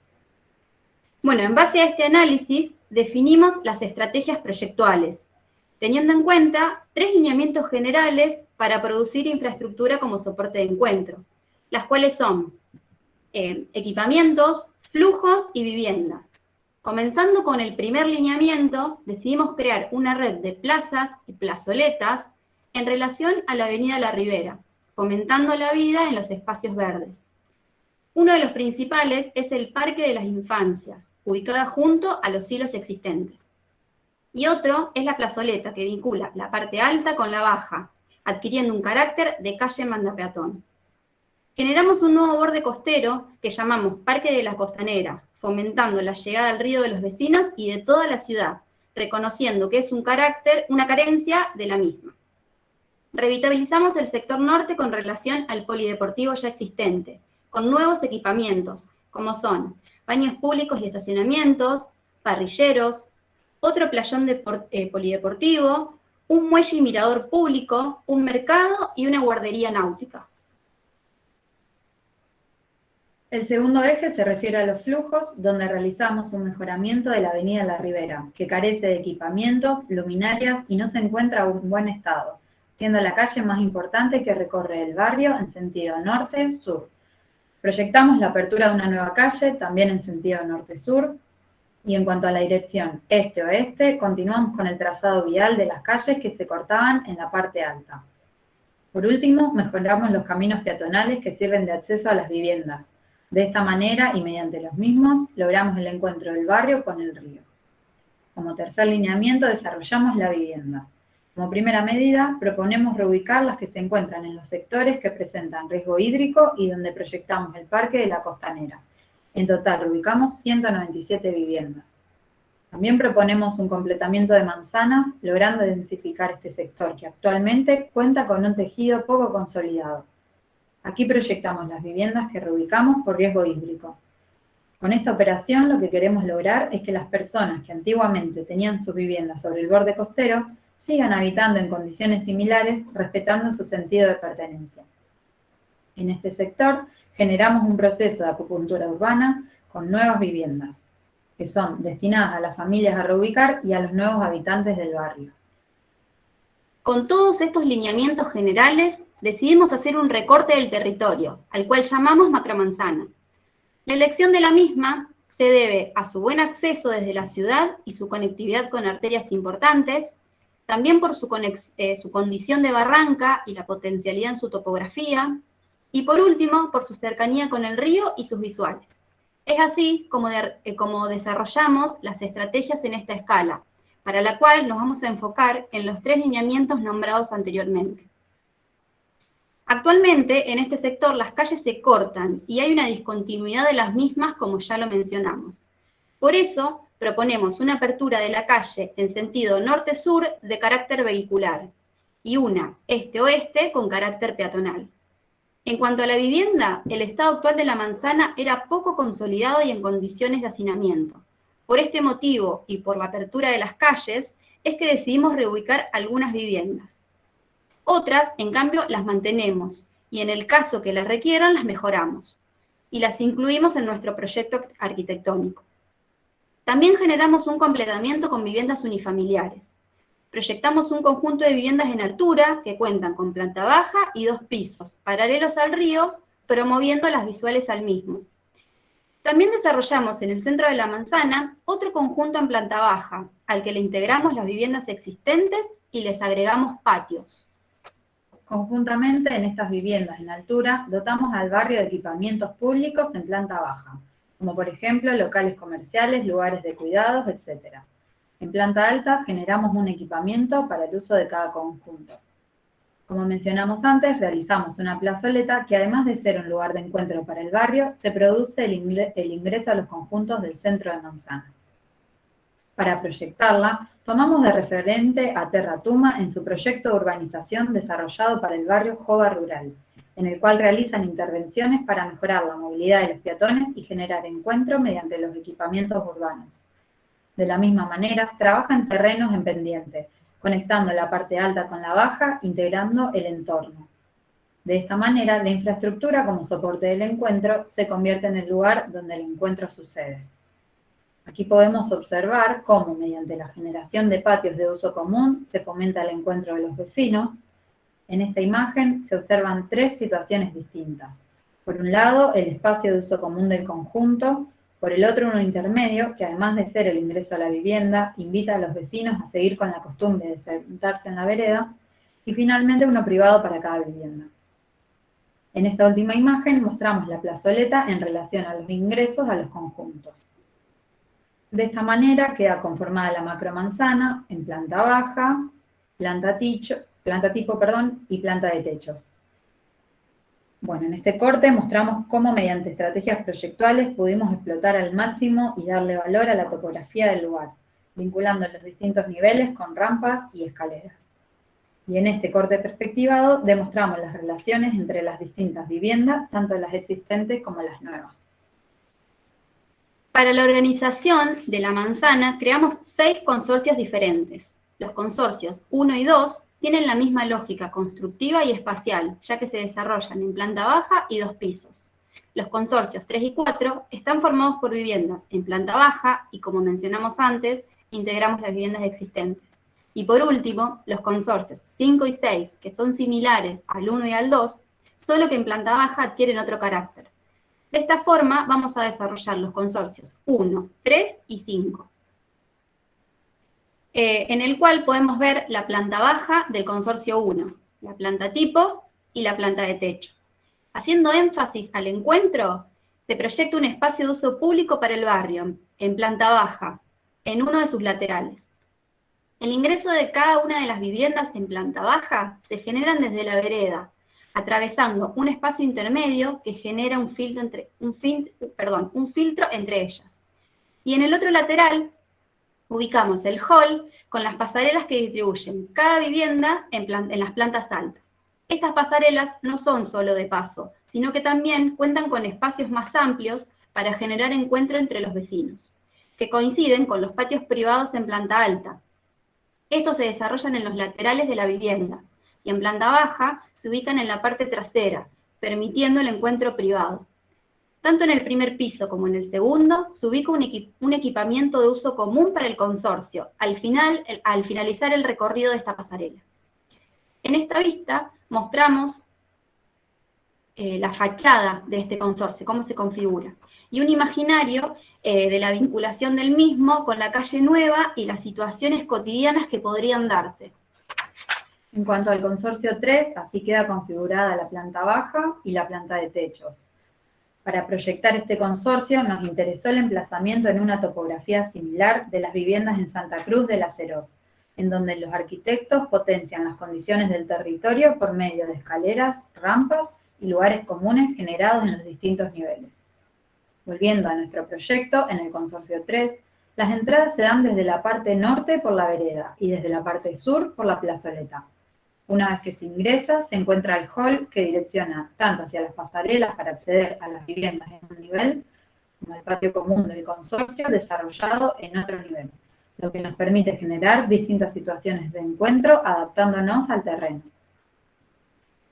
Bueno, en base a este análisis, definimos las estrategias proyectuales, teniendo en cuenta 3 lineamientos generales para producir infraestructura como soporte de encuentro, las cuales son equipamientos, flujos y viviendas. Comenzando con el primer lineamiento, decidimos crear una red de plazas y plazoletas en relación a la avenida La Ribera, fomentando la vida en los espacios verdes. Uno de los principales es el Parque de las Infancias, ubicada junto a los hilos existentes. Y otro es la plazoleta, que vincula la parte alta con la baja, adquiriendo un carácter de calle mandapeatón. Generamos un nuevo borde costero que llamamos Parque de la Costanera, fomentando la llegada al río de los vecinos y de toda la ciudad, reconociendo que es una carencia de la misma. Revitalizamos el sector norte con relación al polideportivo ya existente, con nuevos equipamientos, como son baños públicos y estacionamientos, parrilleros, otro playón polideportivo, un muelle y mirador público, un mercado y una guardería náutica. El segundo eje se refiere a los flujos, donde realizamos un mejoramiento de la avenida La Ribera, que carece de equipamientos, luminarias y no se encuentra en un buen estado, siendo la calle más importante que recorre el barrio en sentido norte-sur. Proyectamos la apertura de una nueva calle, también en sentido norte-sur, y en cuanto a la dirección este-oeste, continuamos con el trazado vial de las calles que se cortaban en la parte alta. Por último, mejoramos los caminos peatonales que sirven de acceso a las viviendas. De esta manera, y mediante los mismos, logramos el encuentro del barrio con el río. Como tercer lineamiento, desarrollamos la vivienda. Como primera medida, proponemos reubicar las que se encuentran en los sectores que presentan riesgo hídrico y donde proyectamos el Parque de la Costanera. En total, ubicamos 197 viviendas. También proponemos un completamiento de manzanas, logrando densificar este sector que actualmente cuenta con un tejido poco consolidado. Aquí proyectamos las viviendas que reubicamos por riesgo hídrico. Con esta operación lo que queremos lograr es que las personas que antiguamente tenían sus viviendas sobre el borde costero sigan habitando en condiciones similares, respetando su sentido de pertenencia. En este sector generamos un proceso de acupuntura urbana con nuevas viviendas, que son destinadas a las familias a reubicar y a los nuevos habitantes del barrio. Con todos estos lineamientos generales, decidimos hacer un recorte del territorio, al cual llamamos macromanzana. La elección de la misma se debe a su buen acceso desde la ciudad y su conectividad con arterias importantes, también por su condición de barranca y la potencialidad en su topografía, y por último, por su cercanía con el río y sus visuales. Es así como desarrollamos las estrategias en esta escala, para la cual nos vamos a enfocar en los 3 lineamientos nombrados anteriormente. Actualmente, en este sector, las calles se cortan y hay una discontinuidad de las mismas, como ya lo mencionamos. Por eso, proponemos una apertura de la calle en sentido norte-sur de carácter vehicular y una este-oeste con carácter peatonal. En cuanto a la vivienda, el estado actual de la manzana era poco consolidado y en condiciones de hacinamiento. Por este motivo y por la apertura de las calles, es que decidimos reubicar algunas viviendas. Otras, en cambio, las mantenemos y en el caso que las requieran, las mejoramos y las incluimos en nuestro proyecto arquitectónico. También generamos un completamiento con viviendas unifamiliares. Proyectamos un conjunto de viviendas en altura que cuentan con planta baja y 2 pisos, paralelos al río, promoviendo las visuales al mismo. También desarrollamos en el centro de la manzana otro conjunto en planta baja, al que le integramos las viviendas existentes y les agregamos patios. Conjuntamente, en estas viviendas en altura, dotamos al barrio de equipamientos públicos en planta baja, como por ejemplo locales comerciales, lugares de cuidados, etc. En planta alta generamos un equipamiento para el uso de cada conjunto. Como mencionamos antes, realizamos una plazoleta que, además de ser un lugar de encuentro para el barrio, se produce el ingreso a los conjuntos del centro de manzana. Para proyectarla, tomamos de referente a Terra Tuma en su proyecto de urbanización desarrollado para el barrio Jova Rural, en el cual realizan intervenciones para mejorar la movilidad de los peatones y generar encuentro mediante los equipamientos urbanos. De la misma manera, trabajan terrenos en pendiente, conectando la parte alta con la baja, integrando el entorno. De esta manera, la infraestructura como soporte del encuentro se convierte en el lugar donde el encuentro sucede. Aquí podemos observar cómo, mediante la generación de patios de uso común, se fomenta el encuentro de los vecinos. En esta imagen se observan tres situaciones distintas. Por un lado, el espacio de uso común del conjunto, por el otro uno intermedio, que además de ser el ingreso a la vivienda, invita a los vecinos a seguir con la costumbre de sentarse en la vereda, y finalmente uno privado para cada vivienda. En esta última imagen mostramos la plazoleta en relación a los ingresos a los conjuntos. De esta manera queda conformada la macromanzana en planta baja, planta tipo y planta de techos. Bueno, en este corte mostramos cómo mediante estrategias proyectuales pudimos explotar al máximo y darle valor a la topografía del lugar, vinculando los distintos niveles con rampas y escaleras. Y en este corte perspectivado demostramos las relaciones entre las distintas viviendas, tanto las existentes como las nuevas. Para la organización de la manzana creamos 6 consorcios diferentes. Los consorcios 1 y 2 tienen la misma lógica constructiva y espacial, ya que se desarrollan en planta baja y 2 pisos. Los consorcios 3 y 4 están formados por viviendas en planta baja y, como mencionamos antes, integramos las viviendas existentes. Y por último, los consorcios 5 y 6, que son similares al 1 y al 2, solo que en planta baja adquieren otro carácter. De esta forma vamos a desarrollar los consorcios 1, 3 y 5. En el cual podemos ver la planta baja del consorcio 1, la planta tipo y la planta de techo. Haciendo énfasis al encuentro, se proyecta un espacio de uso público para el barrio, en planta baja, en uno de sus laterales. El ingreso de cada una de las viviendas en planta baja se generan desde la vereda, atravesando un espacio intermedio que genera un filtro entre ellas. Y en el otro lateral ubicamos el hall con las pasarelas que distribuyen cada vivienda en las plantas altas. Estas pasarelas no son solo de paso, sino que también cuentan con espacios más amplios para generar encuentro entre los vecinos, que coinciden con los patios privados en planta alta. Estos se desarrollan en los laterales de la vivienda, y en planta baja se ubican en la parte trasera, permitiendo el encuentro privado. Tanto en el primer piso como en el segundo se ubica un equipamiento de uso común para el consorcio, al finalizar el recorrido de esta pasarela. En esta vista mostramos la fachada de este consorcio, cómo se configura, y un imaginario de la vinculación del mismo con la calle nueva y las situaciones cotidianas que podrían darse. En cuanto al consorcio 3, así queda configurada la planta baja y la planta de techos. Para proyectar este consorcio nos interesó el emplazamiento en una topografía similar de las viviendas en Santa Cruz de la Ceroz, en donde los arquitectos potencian las condiciones del territorio por medio de escaleras, rampas y lugares comunes generados en los distintos niveles. Volviendo a nuestro proyecto, en el consorcio 3, las entradas se dan desde la parte norte por la vereda y desde la parte sur por la plazoleta. Una vez que se ingresa, se encuentra el hall que direcciona tanto hacia las pasarelas para acceder a las viviendas en un nivel, como el patio común del consorcio desarrollado en otro nivel, lo que nos permite generar distintas situaciones de encuentro adaptándonos al terreno.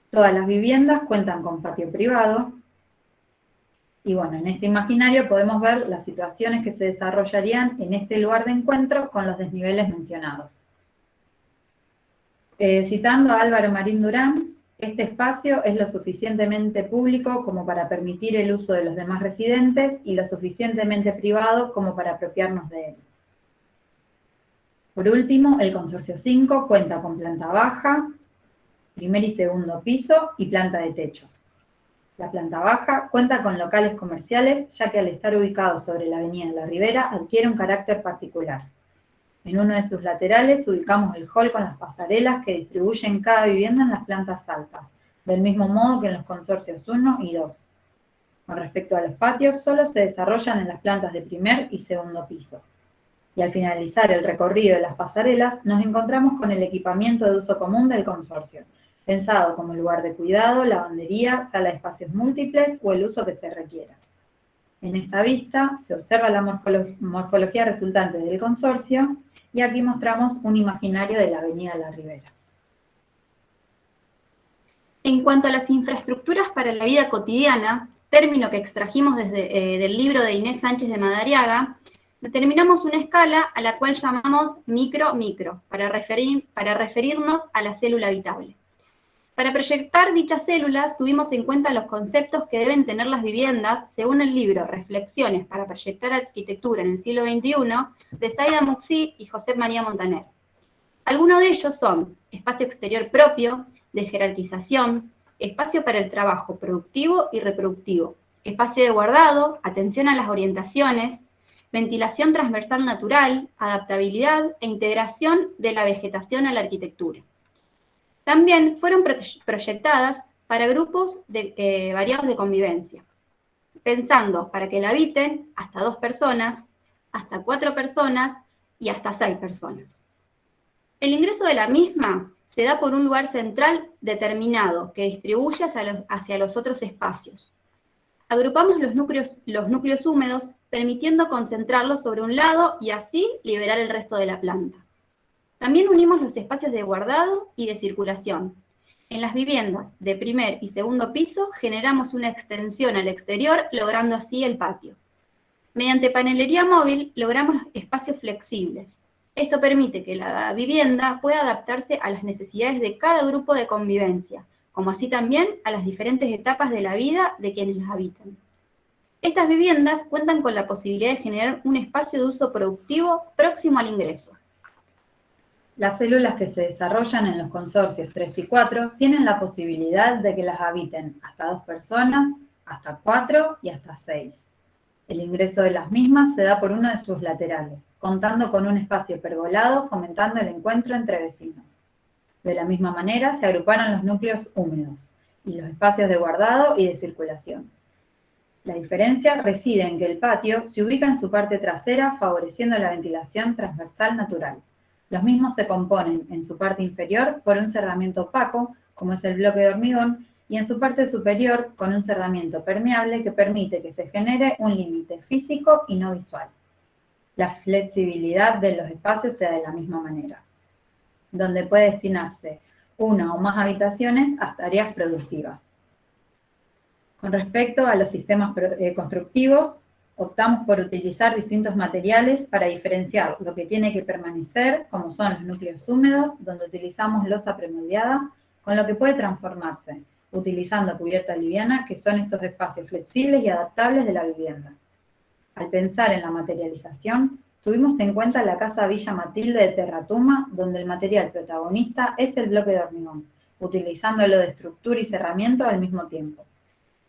Todas las viviendas cuentan con patio privado, y bueno, en este imaginario podemos ver las situaciones que se desarrollarían en este lugar de encuentro con los desniveles mencionados. Citando a Álvaro Marín Durán, Este espacio es lo suficientemente público como para permitir el uso de los demás residentes y lo suficientemente privado como para apropiarnos de él. Por último, el Consorcio 5 cuenta con planta baja, primer y segundo piso y planta de techos. La planta baja cuenta con locales comerciales, ya que al estar ubicado sobre la avenida de la Ribera adquiere un carácter particular. En uno de sus laterales ubicamos el hall con las pasarelas que distribuyen cada vivienda en las plantas altas, del mismo modo que en los consorcios 1 y 2. Con respecto a los patios, solo se desarrollan en las plantas de primer y segundo piso. Y al finalizar el recorrido de las pasarelas, nos encontramos con el equipamiento de uso común del consorcio, pensado como lugar de cuidado, lavandería, sala de espacios múltiples o el uso que se requiera. En esta vista se observa la morfología resultante del consorcio y aquí mostramos un imaginario de la avenida La Ribera. En cuanto a las infraestructuras para la vida cotidiana, término que extrajimos del libro de Inés Sánchez de Madariaga, determinamos una escala a la cual llamamos micro-micro, para referirnos a la célula habitable. Para proyectar dichas células tuvimos en cuenta los conceptos que deben tener las viviendas según el libro Reflexiones para proyectar arquitectura en el siglo XXI de Zaida Muxí y José María Montaner. Algunos de ellos son espacio exterior propio, de jerarquización, espacio para el trabajo productivo y reproductivo, espacio de guardado, atención a las orientaciones, ventilación transversal natural, adaptabilidad e integración de la vegetación a la arquitectura. También fueron proyectadas para grupos variados de convivencia, pensando para que la habiten hasta 2 personas, hasta 4 personas y hasta 6 personas. El ingreso de la misma se da por un lugar central determinado que distribuye hacia los otros espacios. Agrupamos los núcleos húmedos, permitiendo concentrarlos sobre un lado y así liberar el resto de la planta. También unimos los espacios de guardado y de circulación. En las viviendas de primer y segundo piso generamos una extensión al exterior, logrando así el patio. Mediante panelería móvil logramos espacios flexibles. Esto permite que la vivienda pueda adaptarse a las necesidades de cada grupo de convivencia, como así también a las diferentes etapas de la vida de quienes las habitan. Estas viviendas cuentan con la posibilidad de generar un espacio de uso productivo próximo al ingreso. Las células que se desarrollan en los consorcios 3 y 4 tienen la posibilidad de que las habiten hasta 2 personas, hasta 4 y hasta 6. El ingreso de las mismas se da por uno de sus laterales, contando con un espacio pergolado fomentando el encuentro entre vecinos. De la misma manera se agruparon los núcleos húmedos y los espacios de guardado y de circulación. La diferencia reside en que el patio se ubica en su parte trasera favoreciendo la ventilación transversal natural. Los mismos se componen en su parte inferior por un cerramiento opaco, como es el bloque de hormigón, y en su parte superior con un cerramiento permeable que permite que se genere un límite físico y no visual. La flexibilidad de los espacios se da de la misma manera, donde puede destinarse una o más habitaciones a tareas productivas. Con respecto a los sistemas constructivos, optamos por utilizar distintos materiales para diferenciar lo que tiene que permanecer, como son los núcleos húmedos, donde utilizamos losa premoldeada, con lo que puede transformarse, utilizando cubierta liviana, que son estos espacios flexibles y adaptables de la vivienda. Al pensar en la materialización, tuvimos en cuenta la Casa Villa Matilde de Terratuma, donde el material protagonista es el bloque de hormigón, utilizándolo de estructura y cerramiento al mismo tiempo.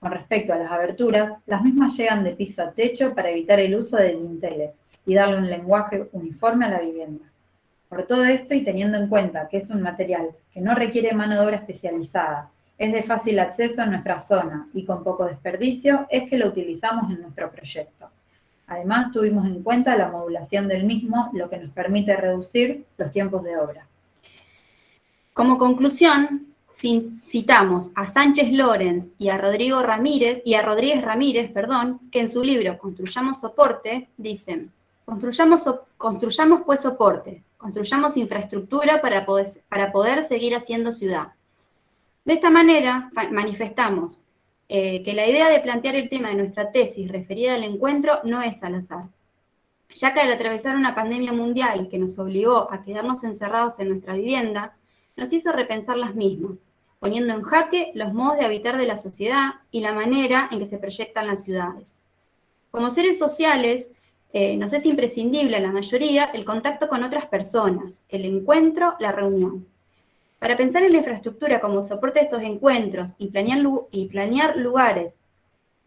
Con respecto a las aberturas, las mismas llegan de piso a techo para evitar el uso de dinteles y darle un lenguaje uniforme a la vivienda. Por todo esto y teniendo en cuenta que es un material que no requiere mano de obra especializada, es de fácil acceso en nuestra zona y con poco desperdicio, es que lo utilizamos en nuestro proyecto. Además, tuvimos en cuenta la modulación del mismo, lo que nos permite reducir los tiempos de obra. Como conclusión, citamos a Sánchez Lorenz y a Rodríguez Ramírez, que en su libro Construyamos Soporte dicen: construyamos pues soporte, construyamos infraestructura para poder seguir haciendo ciudad. De esta manera manifestamos que la idea de plantear el tema de nuestra tesis referida al encuentro no es al azar, ya que al atravesar una pandemia mundial que nos obligó a quedarnos encerrados en nuestra vivienda, nos hizo repensar las mismas, poniendo en jaque los modos de habitar de la sociedad y la manera en que se proyectan las ciudades. Como seres sociales, nos es imprescindible a la mayoría el contacto con otras personas, el encuentro, la reunión. Para pensar en la infraestructura como soporte de estos encuentros y planear lugares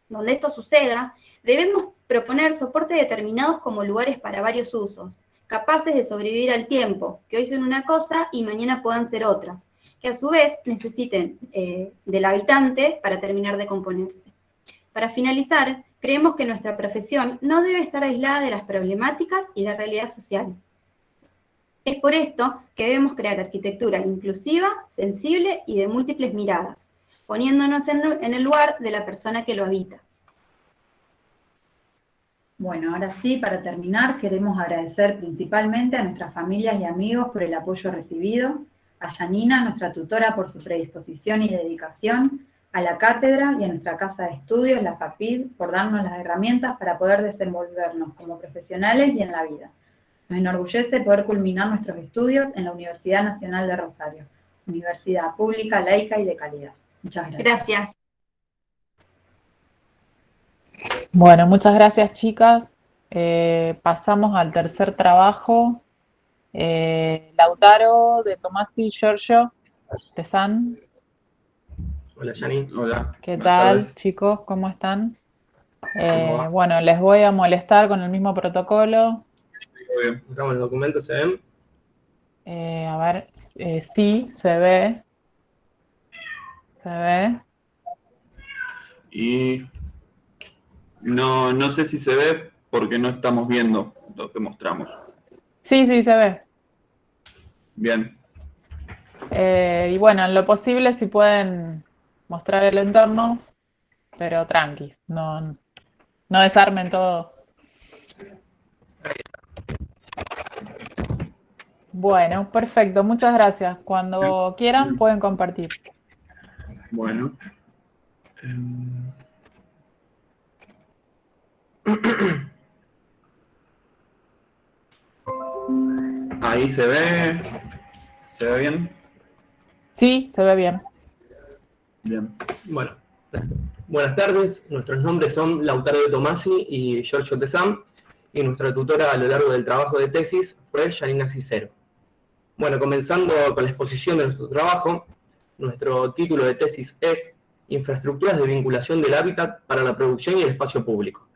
donde esto suceda, debemos proponer soportes determinados como lugares para varios usos, capaces de sobrevivir al tiempo, que hoy son una cosa y mañana puedan ser otras, que a su vez necesiten del habitante para terminar de componerse. Para finalizar, creemos que nuestra profesión no debe estar aislada de las problemáticas y la realidad social. Es por esto que debemos crear arquitectura inclusiva, sensible y de múltiples miradas, poniéndonos en el lugar de la persona que lo habita. Bueno, ahora sí, para terminar, queremos agradecer principalmente a nuestras familias y amigos por el apoyo recibido, a Janina, nuestra tutora, por su predisposición y dedicación, a la cátedra y a nuestra casa de estudios, la FAPID, por darnos las herramientas para poder desenvolvernos como profesionales y en la vida. Nos enorgullece poder culminar nuestros estudios en la Universidad Nacional de Rosario, universidad pública, laica y de calidad. Muchas gracias. Gracias. Bueno, muchas gracias, chicas. Pasamos al tercer trabajo. Lautaro de Tomasi y Giorgio de San. Hola, Yani. Hola. ¿Qué Buenas tal, tardes. chicos? ¿Cómo están? ¿Cómo va? Bueno, les voy a molestar con el mismo protocolo. Muy bien. Mostramos los documentos, ¿se ven? A ver, sí, se ve. Se ve. Y no sé si se ve porque no estamos viendo lo que mostramos. Sí, sí, se ve. Bien. Y bueno, en lo posible si pueden mostrar el entorno, pero tranquis, no desarmen todo. Bueno, perfecto, muchas gracias. Cuando quieran pueden compartir. Bueno. Ahí se ve. ¿Se ve bien? Sí, se ve bien. Bien. Bueno, buenas tardes. Nuestros nombres son Lautaro de Tomasi y Giorgio Tesam, y nuestra tutora a lo largo del trabajo de tesis fue Janina Cicero. Bueno, comenzando con la exposición de nuestro trabajo, nuestro título de tesis es Infraestructuras de vinculación del hábitat para la producción y el espacio público,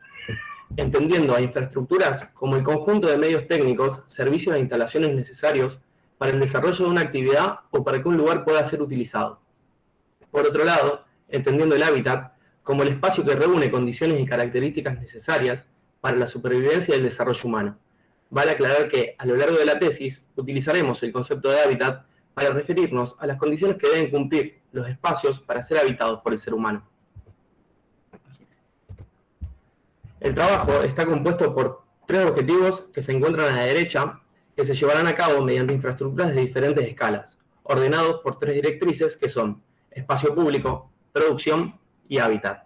entendiendo a infraestructuras como el conjunto de medios técnicos, servicios e instalaciones necesarios para el desarrollo de una actividad o para que un lugar pueda ser utilizado. Por otro lado, entendiendo el hábitat como el espacio que reúne condiciones y características necesarias para la supervivencia y el desarrollo humano. Vale aclarar que a lo largo de la tesis utilizaremos el concepto de hábitat para referirnos a las condiciones que deben cumplir los espacios para ser habitados por el ser humano. El trabajo está compuesto por 3 objetivos que se encuentran a la derecha, que se llevarán a cabo mediante infraestructuras de diferentes escalas, ordenados por 3 directrices que son espacio público, producción y hábitat.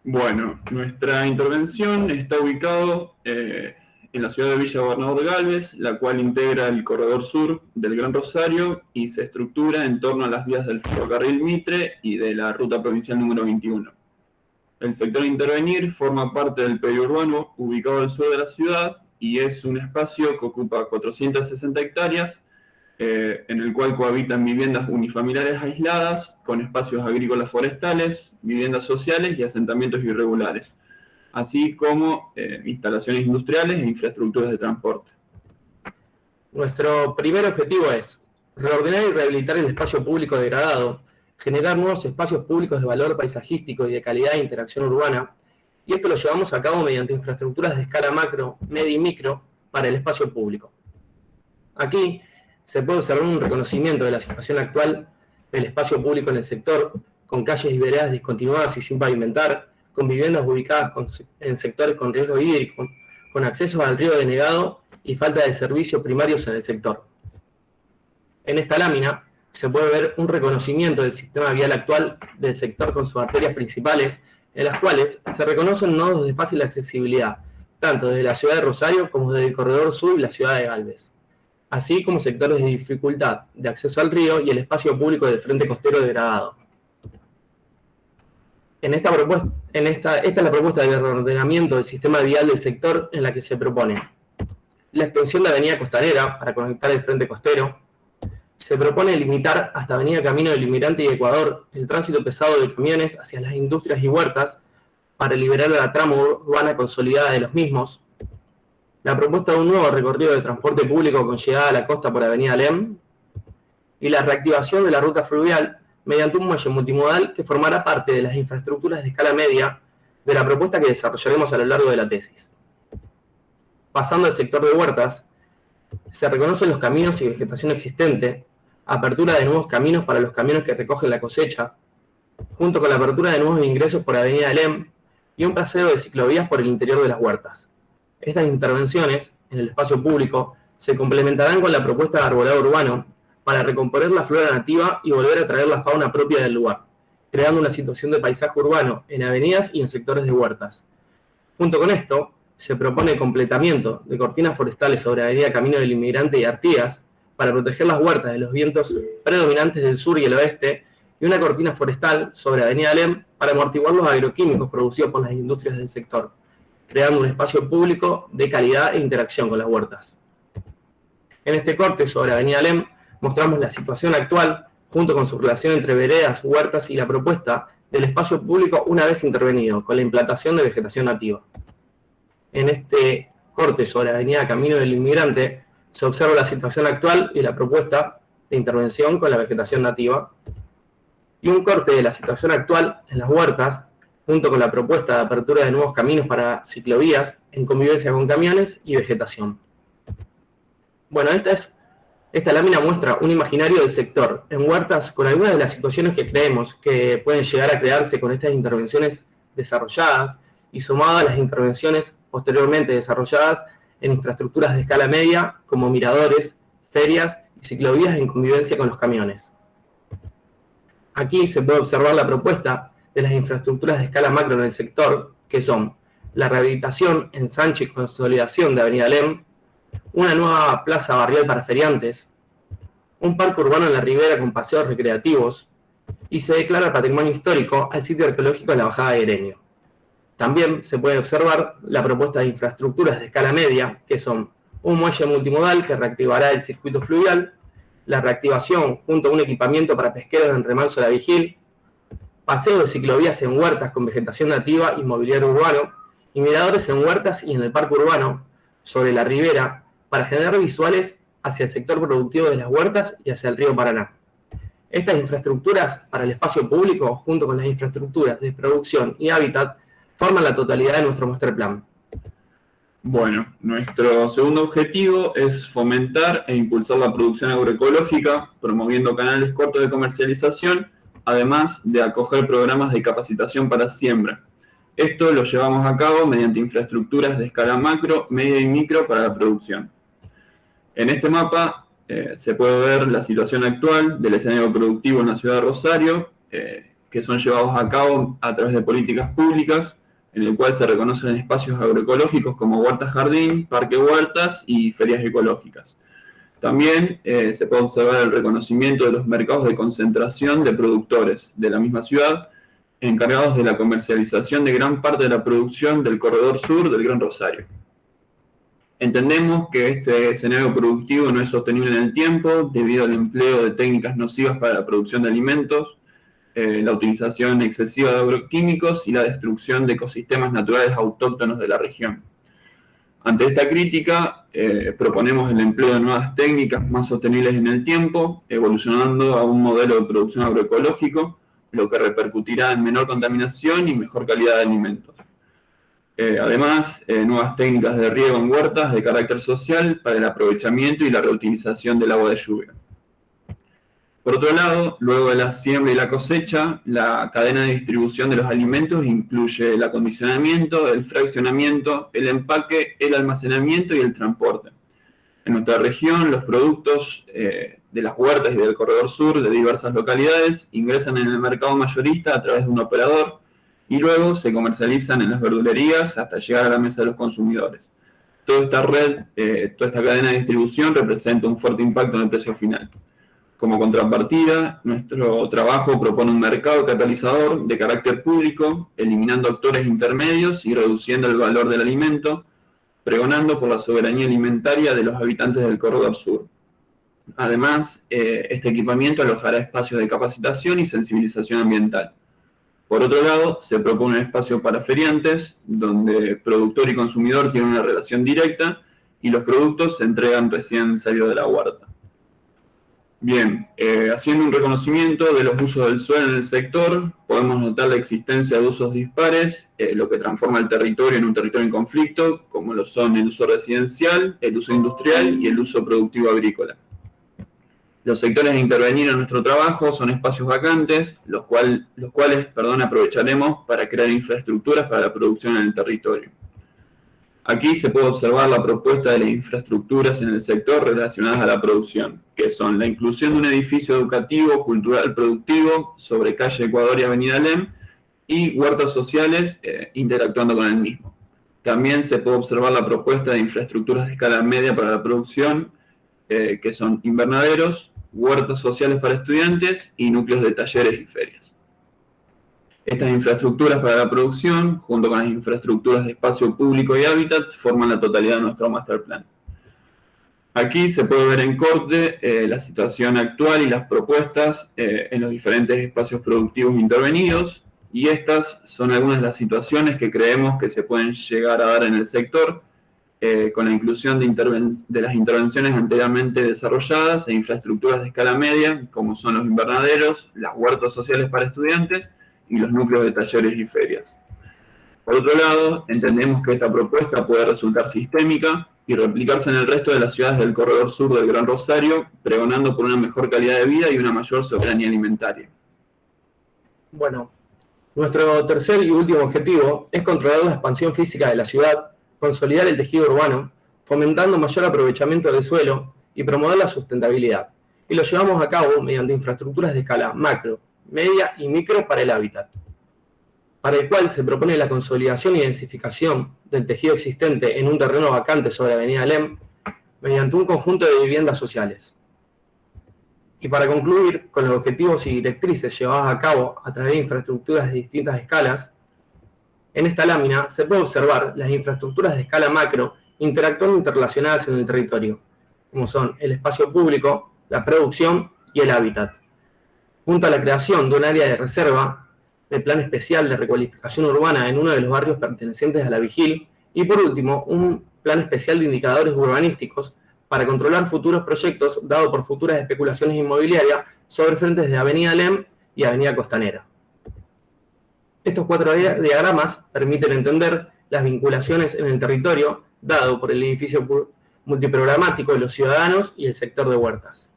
Bueno, nuestra intervención está ubicado en la ciudad de Villa Gobernador Galvez, la cual integra el corredor sur del Gran Rosario y se estructura en torno a las vías del ferrocarril Mitre y de la ruta provincial número 21. El sector a intervenir forma parte del periurbano ubicado al sur de la ciudad y es un espacio que ocupa 460 hectáreas, en el cual cohabitan viviendas unifamiliares aisladas, con espacios agrícolas forestales, viviendas sociales y asentamientos irregulares, así como instalaciones industriales e infraestructuras de transporte. Nuestro primer objetivo es reordenar y rehabilitar el espacio público degradado, generar nuevos espacios públicos de valor paisajístico y de calidad de interacción urbana, y esto lo llevamos a cabo mediante infraestructuras de escala macro, media y micro para el espacio público. Aquí se puede observar un reconocimiento de la situación actual del espacio público en el sector, con calles y veredas discontinuadas y sin pavimentar, con viviendas ubicadas en sectores con riesgo hídrico, con accesos al río denegado y falta de servicios primarios en el sector. En esta lámina se puede ver un reconocimiento del sistema vial actual del sector con sus arterias principales, en las cuales se reconocen nodos de fácil accesibilidad, tanto desde la ciudad de Rosario como desde el corredor sur y la ciudad de Galvez. así como sectores de dificultad de acceso al río y el espacio público del frente costero degradado. Esta es la propuesta de reordenamiento del sistema vial del sector en la que se propone la extensión de Avenida Costanera para conectar el frente costero. Se propone limitar hasta Avenida Camino del Inmigrante y Ecuador el tránsito pesado de camiones hacia las industrias y huertas para liberar la trama urbana consolidada de los mismos. La propuesta de un nuevo recorrido de transporte público con llegada a la costa por Avenida Alem. Y la reactivación de la ruta fluvial mediante un muelle multimodal que formará parte de las infraestructuras de escala media de la propuesta que desarrollaremos a lo largo de la tesis. Pasando al sector de huertas, se reconocen los caminos y vegetación existente, apertura de nuevos caminos para los camiones que recogen la cosecha, junto con la apertura de nuevos ingresos por Avenida Alem y un paseo de ciclovías por el interior de las huertas. Estas intervenciones en el espacio público se complementarán con la propuesta de arbolado urbano para recomponer la flora nativa y volver a traer la fauna propia del lugar, creando una situación de paisaje urbano en avenidas y en sectores de huertas. Junto con esto, se propone el completamiento de cortinas forestales sobre Avenida Camino del Inmigrante y Artigas para proteger las huertas de los vientos predominantes del sur y el oeste, y una cortina forestal sobre Avenida Alem para amortiguar los agroquímicos producidos por las industrias del sector, creando un espacio público de calidad e interacción con las huertas. En este corte sobre Avenida Alem mostramos la situación actual, junto con su relación entre veredas, huertas y la propuesta del espacio público una vez intervenido, con la implantación de vegetación nativa. En este corte sobre Avenida Camino del Inmigrante se observa la situación actual y la propuesta de intervención con la vegetación nativa, y un corte de la situación actual en las huertas, junto con la propuesta de apertura de nuevos caminos para ciclovías en convivencia con camiones y vegetación. Bueno, esta lámina muestra un imaginario del sector en huertas con algunas de las situaciones que creemos que pueden llegar a crearse con estas intervenciones desarrolladas y sumado a las intervenciones posteriormente desarrolladas en infraestructuras de escala media como miradores, ferias y ciclovías en convivencia con los camiones. Aquí se puede observar la propuesta de las infraestructuras de escala macro en el sector, que son la rehabilitación, ensanche y consolidación de Avenida Alem, una nueva plaza barrial para feriantes, un parque urbano en la ribera con paseos recreativos, y se declara patrimonio histórico al sitio arqueológico de la Bajada de Erenio. También se puede observar la propuesta de infraestructuras de escala media, que son un muelle multimodal que reactivará el circuito fluvial, la reactivación junto a un equipamiento para pesqueros en Remanso La Vigil, paseo de ciclovías en huertas con vegetación nativa y mobiliario urbano, y miradores en huertas y en el parque urbano sobre la ribera para generar visuales hacia el sector productivo de las huertas y hacia el río Paraná. Estas infraestructuras para el espacio público, junto con las infraestructuras de producción y hábitat, forman la totalidad de nuestro master plan. Bueno, nuestro segundo objetivo es fomentar e impulsar la producción agroecológica, promoviendo canales cortos de comercialización, además de acoger programas de capacitación para siembra. Esto lo llevamos a cabo mediante infraestructuras de escala macro, media y micro para la producción. En este mapa se puede ver la situación actual del escenario productivo en la ciudad de Rosario, que son llevados a cabo a través de políticas públicas, en el cual se reconocen espacios agroecológicos como huertas jardín, parque huertas y ferias ecológicas. También se puede observar el reconocimiento de los mercados de concentración de productores de la misma ciudad, encargados de la comercialización de gran parte de la producción del corredor sur del Gran Rosario. Entendemos que este escenario productivo no es sostenible en el tiempo debido al empleo de técnicas nocivas para la producción de alimentos, la utilización excesiva de agroquímicos y la destrucción de ecosistemas naturales autóctonos de la región. Ante esta crítica, proponemos el empleo de nuevas técnicas más sostenibles en el tiempo, evolucionando a un modelo de producción agroecológico, lo que repercutirá en menor contaminación y mejor calidad de alimentos. Además, nuevas técnicas de riego en huertas de carácter social para el aprovechamiento y la reutilización del agua de lluvia. Por otro lado, luego de la siembra y la cosecha, la cadena de distribución de los alimentos incluye el acondicionamiento, el fraccionamiento, el empaque, el almacenamiento y el transporte. En nuestra región, los productos de las huertas y del corredor sur de diversas localidades ingresan en el mercado mayorista a través de un operador y luego se comercializan en las verdulerías hasta llegar a la mesa de los consumidores. toda esta red, toda esta cadena de distribución representa un fuerte impacto en el precio final. Como contrapartida, nuestro trabajo propone un mercado catalizador de carácter público, eliminando actores intermedios y reduciendo el valor del alimento, pregonando por la soberanía alimentaria de los habitantes del Corredor Sur. Además, este equipamiento alojará espacios de capacitación y sensibilización ambiental. Por otro lado, se propone un espacio para feriantes, donde productor y consumidor tienen una relación directa y los productos se entregan recién salidos de la huerta. Bien, haciendo un reconocimiento de los usos del suelo en el sector, podemos notar la existencia de usos dispares, lo que transforma el territorio en un territorio en conflicto, como lo son el uso residencial, el uso industrial y el uso productivo agrícola. Los sectores a intervenir en nuestro trabajo son espacios vacantes, los cuales aprovecharemos para crear infraestructuras para la producción en el territorio. Aquí se puede observar la propuesta de las infraestructuras en el sector relacionadas a la producción, que son la inclusión de un edificio educativo, cultural, productivo, sobre calle Ecuador y Avenida Alem, y huertas sociales interactuando con el mismo. También se puede observar la propuesta de infraestructuras de escala media para la producción, que son invernaderos, huertas sociales para estudiantes y núcleos de talleres y ferias. Estas infraestructuras para la producción, junto con las infraestructuras de espacio público y hábitat, forman la totalidad de nuestro master plan. Aquí se puede ver en corte la situación actual y las propuestas en los diferentes espacios productivos intervenidos, y estas son algunas de las situaciones que creemos que se pueden llegar a dar en el sector, con la inclusión de las intervenciones anteriormente desarrolladas e infraestructuras de escala media, como son los invernaderos, las huertas sociales para estudiantes y los núcleos de talleres y ferias. Por otro lado, entendemos que esta propuesta puede resultar sistémica y replicarse en el resto de las ciudades del Corredor Sur del Gran Rosario, pregonando por una mejor calidad de vida y una mayor soberanía alimentaria. Bueno, nuestro tercer y último objetivo es controlar la expansión física de la ciudad, consolidar el tejido urbano, fomentando mayor aprovechamiento del suelo y promover la sustentabilidad. Y lo llevamos a cabo mediante infraestructuras de escala macro, media y micro para el hábitat, para el cual se propone la consolidación y densificación del tejido existente en un terreno vacante sobre Avenida Alem mediante un conjunto de viviendas sociales. Y para concluir con los objetivos y directrices llevados a cabo a través de infraestructuras de distintas escalas, en esta lámina se puede observar las infraestructuras de escala macro interactuando interrelacionadas en el territorio, como son el espacio público, la producción y el hábitat, junto a la creación de un área de reserva, de plan especial de recualificación urbana en uno de los barrios pertenecientes a la Vigil, y por último, un plan especial de indicadores urbanísticos para controlar futuros proyectos dado por futuras especulaciones inmobiliarias sobre frentes de Avenida Alem y Avenida Costanera. Estos 4 diagramas permiten entender las vinculaciones en el territorio dado por el edificio multiprogramático de los ciudadanos y el sector de huertas.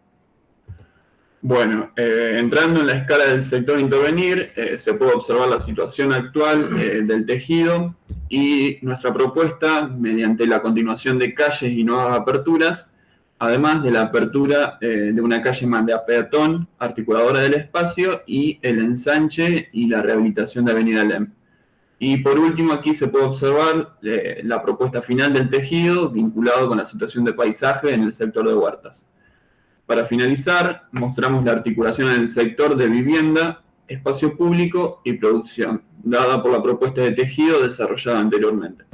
Bueno, entrando en la escala del sector a intervenir, se puede observar la situación actual del tejido y nuestra propuesta mediante la continuación de calles y nuevas aperturas, además de la apertura de una calle más de peatón, articuladora del espacio, y el ensanche y la rehabilitación de Avenida Alem. Y por último, aquí se puede observar la propuesta final del tejido vinculado con la situación de paisaje en el sector de huertas. Para finalizar, mostramos la articulación en el sector de vivienda, espacio público y producción, dada por la propuesta de tejido desarrollada anteriormente.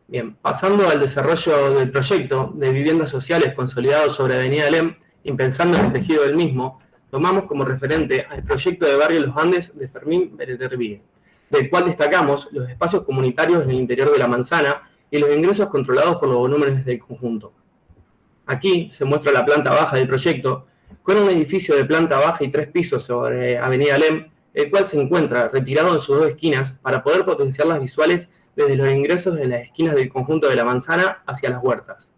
Bien, pasando al desarrollo del proyecto de viviendas sociales consolidados sobre Avenida Alem y pensando en el tejido del mismo, tomamos como referente al proyecto de Barrio Los Andes de Fermín Bereterville, del cual destacamos los espacios comunitarios en el interior de la manzana y los ingresos controlados por los volúmenes del conjunto. Aquí se muestra la planta baja del proyecto, con un edificio de planta baja y 3 pisos sobre Avenida Alem, el cual se encuentra retirado en sus 2 esquinas para poder potenciar las visuales desde los ingresos en las esquinas del conjunto de la manzana hacia las huertas,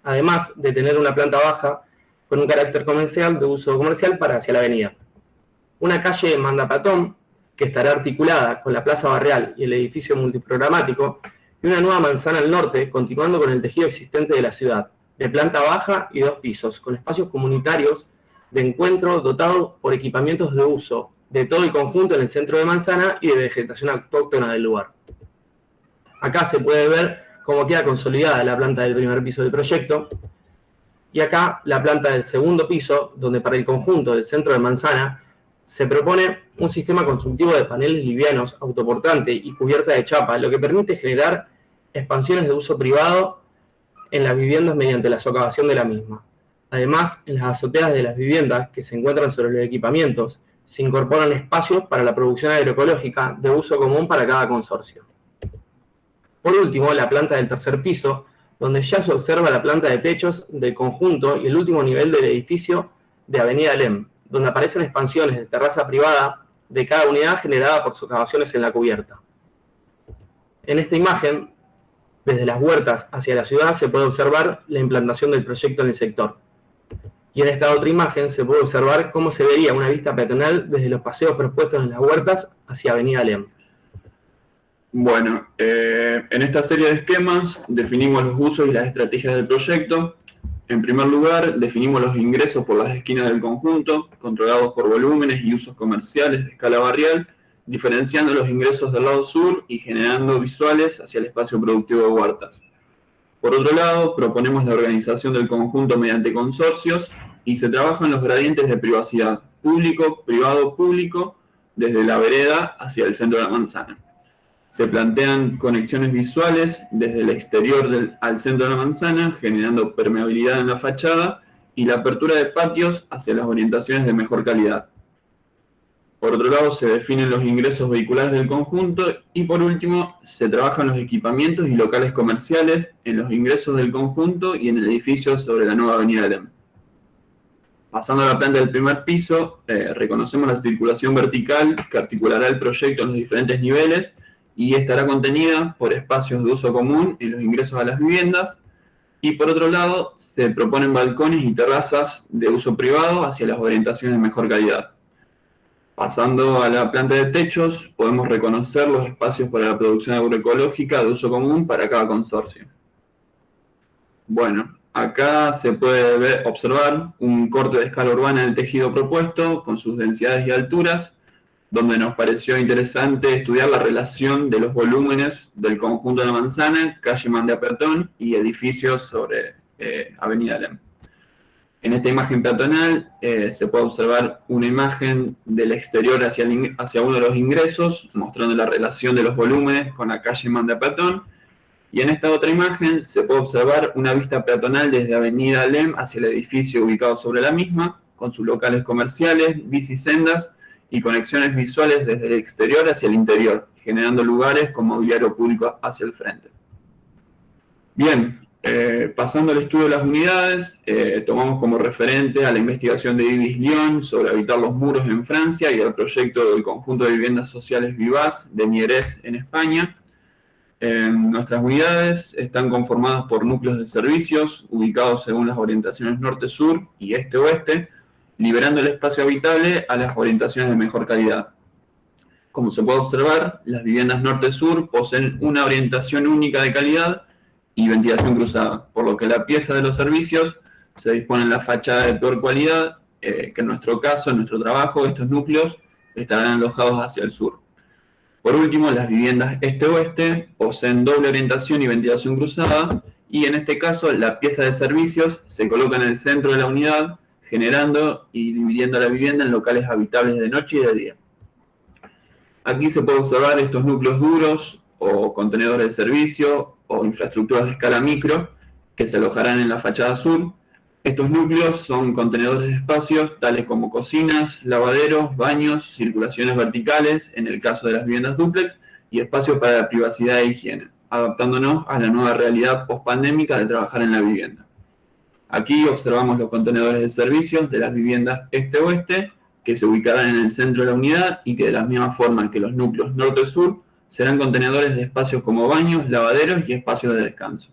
además de tener una planta baja con un carácter comercial de uso comercial para hacia la avenida. Una calle Mandapatón, que estará articulada con la Plaza Barrial y el edificio multiprogramático, y una nueva manzana al norte, continuando con el tejido existente de la ciudad, de planta baja y 2 pisos, con espacios comunitarios de encuentro dotados por equipamientos de uso de todo el conjunto en el centro de manzana y de vegetación autóctona del lugar. Acá se puede ver cómo queda consolidada la planta del primer piso del proyecto. Y acá la planta del segundo piso, donde para el conjunto del centro de Manzana se propone un sistema constructivo de paneles livianos, autoportante y cubierta de chapa, lo que permite generar expansiones de uso privado en las viviendas mediante la socavación de la misma. Además, en las azoteas de las viviendas que se encuentran sobre los equipamientos, se incorporan espacios para la producción agroecológica de uso común para cada consorcio. Por último, la planta del tercer piso, donde ya se observa la planta de techos del conjunto y el último nivel del edificio de Avenida Alem, donde aparecen expansiones de terraza privada de cada unidad generada por socavaciones en la cubierta. En esta imagen, desde las huertas hacia la ciudad se puede observar la implantación del proyecto en el sector. Y en esta otra imagen se puede observar cómo se vería una vista peatonal desde los paseos propuestos en las huertas hacia Avenida Alem. Bueno, en esta serie de esquemas definimos los usos y las estrategias del proyecto. En primer lugar, definimos los ingresos por las esquinas del conjunto, controlados por volúmenes y usos comerciales de escala barrial, diferenciando los ingresos del lado sur y generando visuales hacia el espacio productivo de huertas. Por otro lado, proponemos la organización del conjunto mediante consorcios y se trabajan los gradientes de privacidad, público, privado, público, desde la vereda hacia el centro de la manzana. Se plantean conexiones visuales desde el exterior al centro de la manzana, generando permeabilidad en la fachada y la apertura de patios hacia las orientaciones de mejor calidad. Por otro lado, se definen los ingresos vehiculares del conjunto y por último, se trabajan los equipamientos y locales comerciales en los ingresos del conjunto y en el edificio sobre la nueva avenida Alem. Pasando a la planta del primer piso, reconocemos la circulación vertical que articulará el proyecto en los diferentes niveles y estará contenida por espacios de uso común en los ingresos a las viviendas. Y por otro lado, se proponen balcones y terrazas de uso privado hacia las orientaciones de mejor calidad. Pasando a la planta de techos, podemos reconocer los espacios para la producción agroecológica de uso común para cada consorcio. Bueno, acá se puede observar un corte de escala urbana del tejido propuesto con sus densidades y alturas, donde nos pareció interesante estudiar la relación de los volúmenes del conjunto de la manzana, calle Mandea Pertón y edificios sobre Avenida Alem. En esta imagen peatonal se puede observar una imagen del exterior hacia uno de los ingresos, mostrando la relación de los volúmenes con la calle Mandea Pertón. Y en esta otra imagen se puede observar una vista peatonal desde Avenida Alem hacia el edificio ubicado sobre la misma, con sus locales comerciales, bicisendas y conexiones visuales desde el exterior hacia el interior, generando lugares con mobiliario público hacia el frente. Bien, pasando al estudio de las unidades, tomamos como referente a la investigación de Yves Lyon sobre habitar los muros en Francia y al proyecto del conjunto de viviendas sociales Vivaz de Mieres en España. Nuestras unidades están conformadas por núcleos de servicios ubicados según las orientaciones norte-sur y este-oeste, liberando el espacio habitable a las orientaciones de mejor calidad. Como se puede observar, las viviendas norte-sur poseen una orientación única de calidad y ventilación cruzada, por lo que la pieza de los servicios se dispone en la fachada de peor calidad, que en nuestro caso, en nuestro trabajo, estos núcleos estarán alojados hacia el sur. Por último, las viviendas este-oeste poseen doble orientación y ventilación cruzada, y en este caso la pieza de servicios se coloca en el centro de la unidad, generando y dividiendo la vivienda en locales habitables de noche y de día. Aquí se puede observar estos núcleos duros o contenedores de servicio o infraestructuras de escala micro que se alojarán en la fachada sur. Estos núcleos son contenedores de espacios tales como cocinas, lavaderos, baños, circulaciones verticales, en el caso de las viviendas dúplex, y espacios para la privacidad e higiene, adaptándonos a la nueva realidad post-pandémica de trabajar en la vivienda. Aquí observamos los contenedores de servicios de las viviendas este-oeste, que se ubicarán en el centro de la unidad y que de la misma forma que los núcleos norte-sur, serán contenedores de espacios como baños, lavaderos y espacios de descanso.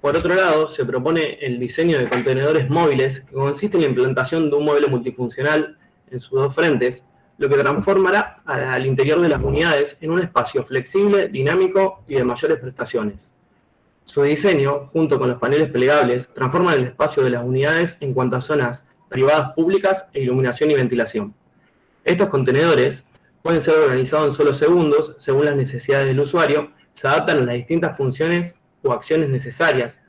Por otro lado, se propone el diseño de contenedores móviles, que consiste en la implantación de un mueble multifuncional en sus dos frentes, lo que transformará al interior de las unidades en un espacio flexible, dinámico y de mayores prestaciones. Su diseño, junto con los paneles plegables, transforma el espacio de las unidades en cuanto a zonas privadas públicas e iluminación y ventilación. Estos contenedores pueden ser organizados en solo segundos, según las necesidades del usuario, se adaptan a las distintas funciones o acciones necesarias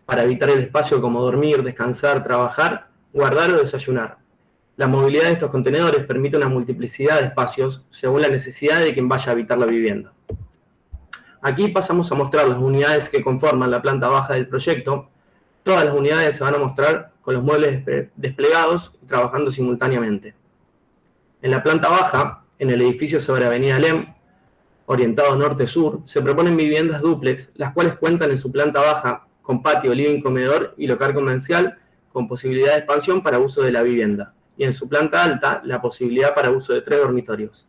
para habitar el espacio, como dormir, descansar, trabajar, guardar o desayunar. La movilidad de estos contenedores permite una multiplicidad de espacios según la necesidad de quien vaya a habitar la vivienda. Aquí pasamos a mostrar las unidades que conforman la planta baja del proyecto. Todas las unidades se van a mostrar con los muebles desplegados y trabajando simultáneamente. En la planta baja, en el edificio sobre Avenida Alem, orientado norte-sur, se proponen viviendas dúplex, las cuales cuentan en su planta baja con patio, living, comedor y local comercial, con posibilidad de expansión para uso de la vivienda, y en su planta alta la posibilidad para uso de 3 dormitorios.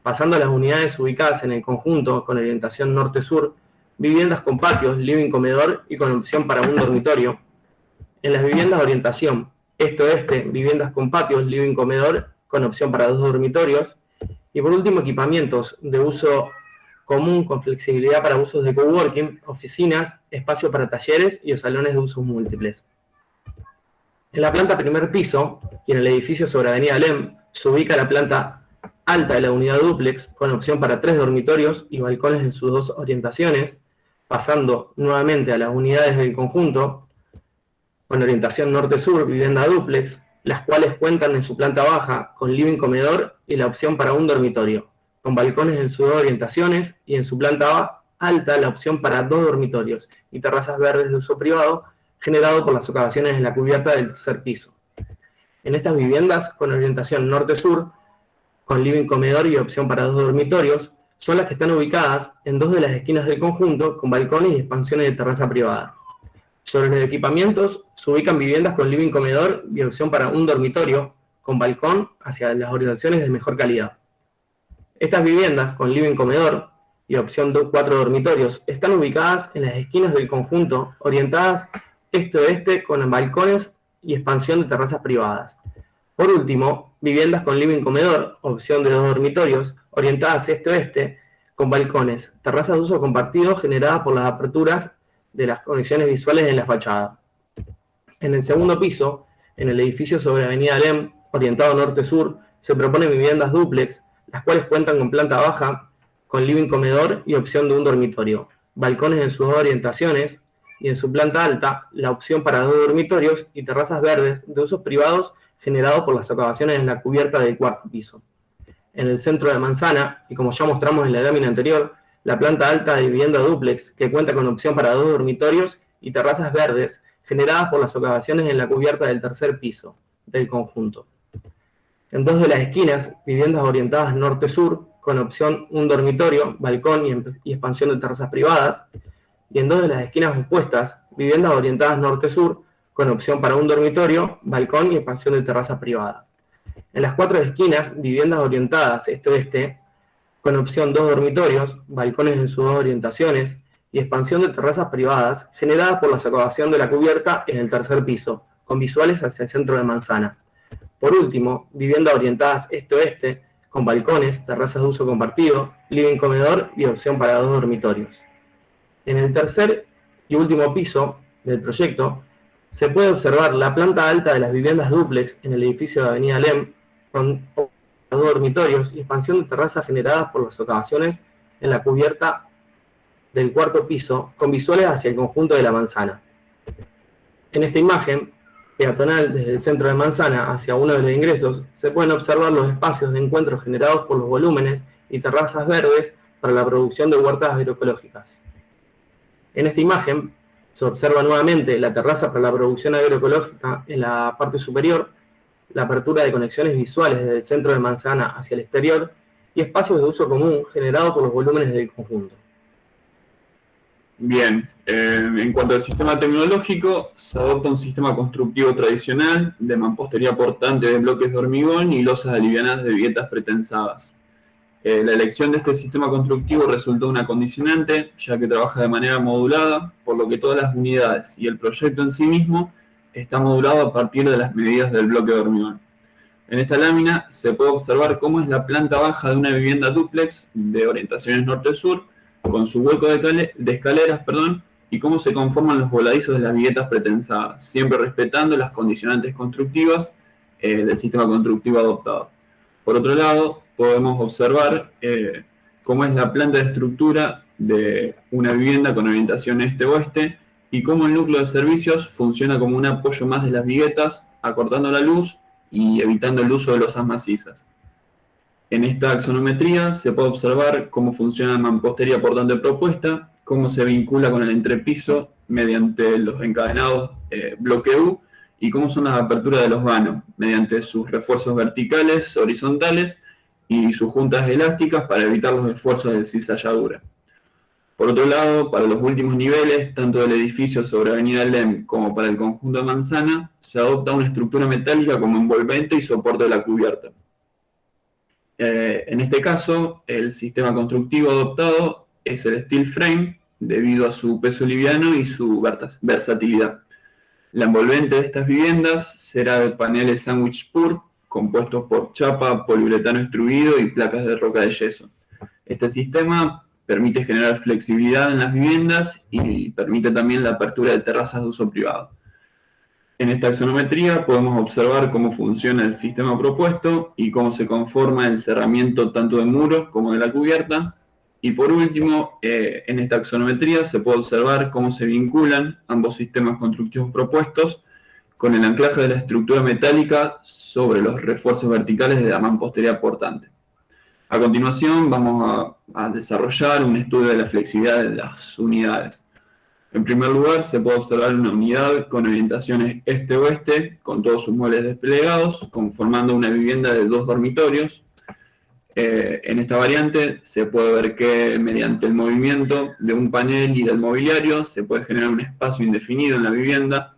Pasando a las unidades ubicadas en el conjunto con orientación norte-sur, viviendas con patios, living, comedor y con opción para un dormitorio. En las viviendas de orientación este-oeste, viviendas con patios, living, comedor con opción para 2 dormitorios. Y por último, equipamientos de uso común con flexibilidad para usos de coworking, oficinas, espacio para talleres y salones de usos múltiples. En la planta primer piso y en el edificio sobre Avenida Alem se ubica la planta alta de la unidad dúplex con opción para 3 dormitorios y balcones en sus 2 orientaciones, pasando nuevamente a las unidades del conjunto con orientación norte-sur, vivienda dúplex, las cuales cuentan en su planta baja con living, comedor y la opción para un dormitorio, con balcones en sus 2 orientaciones y en su planta alta la opción para 2 dormitorios y terrazas verdes de uso privado, generado por las socavaciones en la cubierta del tercer piso. En estas viviendas con orientación norte-sur, con living, comedor y opción para 2 dormitorios, son las que están ubicadas en 2 de las esquinas del conjunto con balcones y expansiones de terraza privada. Sobre los equipamientos se ubican viviendas con living, comedor y opción para un dormitorio, con balcón hacia las orientaciones de mejor calidad. Estas viviendas con living, comedor y opción 4 dormitorios están ubicadas en las esquinas del conjunto, orientadas este-oeste con balcones y expansión de terrazas privadas. Por último, viviendas con living, comedor, opción de 2 dormitorios, orientadas este-oeste con balcones, terrazas de uso compartido generadas por las aperturas de las conexiones visuales en la fachada. En el segundo piso, en el edificio sobre Avenida Alem, orientado norte-sur, se proponen viviendas dúplex, las cuales cuentan con planta baja, con living, comedor y opción de un dormitorio, balcones en sus 2 orientaciones, y en su planta alta la opción para 2 dormitorios y terrazas verdes de usos privados generados por las socavaciones en la cubierta del 4º piso. En el centro de Manzana, y como ya mostramos en la lámina anterior, la planta alta de vivienda dúplex, que cuenta con opción para 2 dormitorios y terrazas verdes generadas por las socavaciones en la cubierta del tercer piso del conjunto. En 2 de las esquinas, viviendas orientadas norte-sur, con opción un dormitorio, balcón y expansión de terrazas privadas, y en 2 de las esquinas opuestas, viviendas orientadas norte-sur, con opción para un dormitorio, balcón y expansión de terraza privada. En las 4 esquinas, viviendas orientadas este-oeste, con opción 2 dormitorios, balcones en sus 2 orientaciones y expansión de terrazas privadas, generadas por la socavación de la cubierta en el tercer piso, con visuales hacia el centro de Manzana. Por último, viviendas orientadas este-oeste, con balcones, terrazas de uso compartido, living, comedor y opción para 2 dormitorios. En el tercer y último piso del proyecto se puede observar la planta alta de las viviendas dúplex en el edificio de Avenida Alem, con 2 dormitorios y expansión de terrazas generadas por las socavaciones en la cubierta del 4º piso, con visuales hacia el conjunto de la Manzana. En esta imagen peatonal desde el centro de Manzana hacia uno de los ingresos, se pueden observar los espacios de encuentro generados por los volúmenes y terrazas verdes para la producción de huertas agroecológicas. En esta imagen se observa nuevamente la terraza para la producción agroecológica en la parte superior, la apertura de conexiones visuales desde el centro de Manzana hacia el exterior y espacios de uso común generados por los volúmenes del conjunto. Bien, en cuanto al sistema tecnológico, se adopta un sistema constructivo tradicional de mampostería portante de bloques de hormigón y losas alivianadas de viguetas pretensadas. La elección de este sistema constructivo resultó una condicionante, ya que trabaja de manera modulada, por lo que todas las unidades y el proyecto en sí mismo está modulado a partir de las medidas del bloque de hormigón. En esta lámina se puede observar cómo es la planta baja de una vivienda dúplex de orientaciones norte-sur, con su hueco de escaleras, y cómo se conforman los voladizos de las viguetas pretensadas, siempre respetando las condicionantes constructivas del sistema constructivo adoptado. Por otro lado, podemos observar cómo es la planta de estructura de una vivienda con orientación este-oeste y cómo el núcleo de servicios funciona como un apoyo más de las viguetas, acortando la luz y evitando el uso de losas macizas. En esta axonometría se puede observar cómo funciona la mampostería portante propuesta, cómo se vincula con el entrepiso mediante los encadenados bloque U y cómo son las aperturas de los vanos mediante sus refuerzos verticales, horizontales y sus juntas elásticas para evitar los esfuerzos de cizalladura. Por otro lado, para los últimos niveles, tanto del edificio sobre Avenida Lem como para el conjunto de Manzana, se adopta una estructura metálica como envolvente y soporte de la cubierta. En este caso, el sistema constructivo adoptado es el steel frame, debido a su peso liviano y su versatilidad. La envolvente de estas viviendas será de paneles sandwich pur, compuestos por chapa, poliuretano extruido y placas de roca de yeso. Este sistema permite generar flexibilidad en las viviendas y permite también la apertura de terrazas de uso privado. En esta axonometría podemos observar cómo funciona el sistema propuesto y cómo se conforma el cerramiento tanto de muros como de la cubierta. Y por último, en esta axonometría se puede observar cómo se vinculan ambos sistemas constructivos propuestos con el anclaje de la estructura metálica sobre los refuerzos verticales de la mampostería portante. A continuación vamos a desarrollar un estudio de la flexibilidad de las unidades. En primer lugar, se puede observar una unidad con orientaciones este-oeste, con todos sus muebles desplegados, conformando una vivienda de 2 dormitorios. En esta variante se puede ver que mediante el movimiento de un panel y del mobiliario se puede generar un espacio indefinido en la vivienda,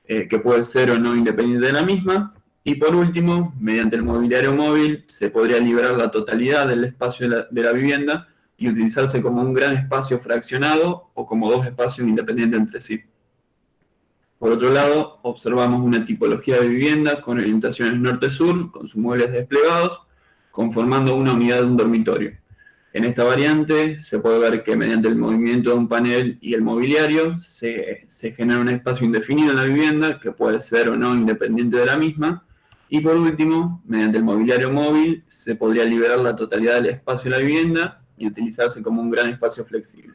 que puede ser o no independiente de la misma. Y por último, mediante el mobiliario móvil se podría liberar la totalidad del espacio de la vivienda y utilizarse como un gran espacio fraccionado o como 2 espacios independientes entre sí. Por otro lado, observamos una tipología de vivienda con orientaciones norte-sur, con sus muebles desplegados, conformando una unidad de un dormitorio. En esta variante se puede ver que mediante el movimiento de un panel y el mobiliario se genera un espacio indefinido en la vivienda, que puede ser o no independiente de la misma. Y por último, mediante el mobiliario móvil se podría liberar la totalidad del espacio de la vivienda y utilizarse como un gran espacio flexible.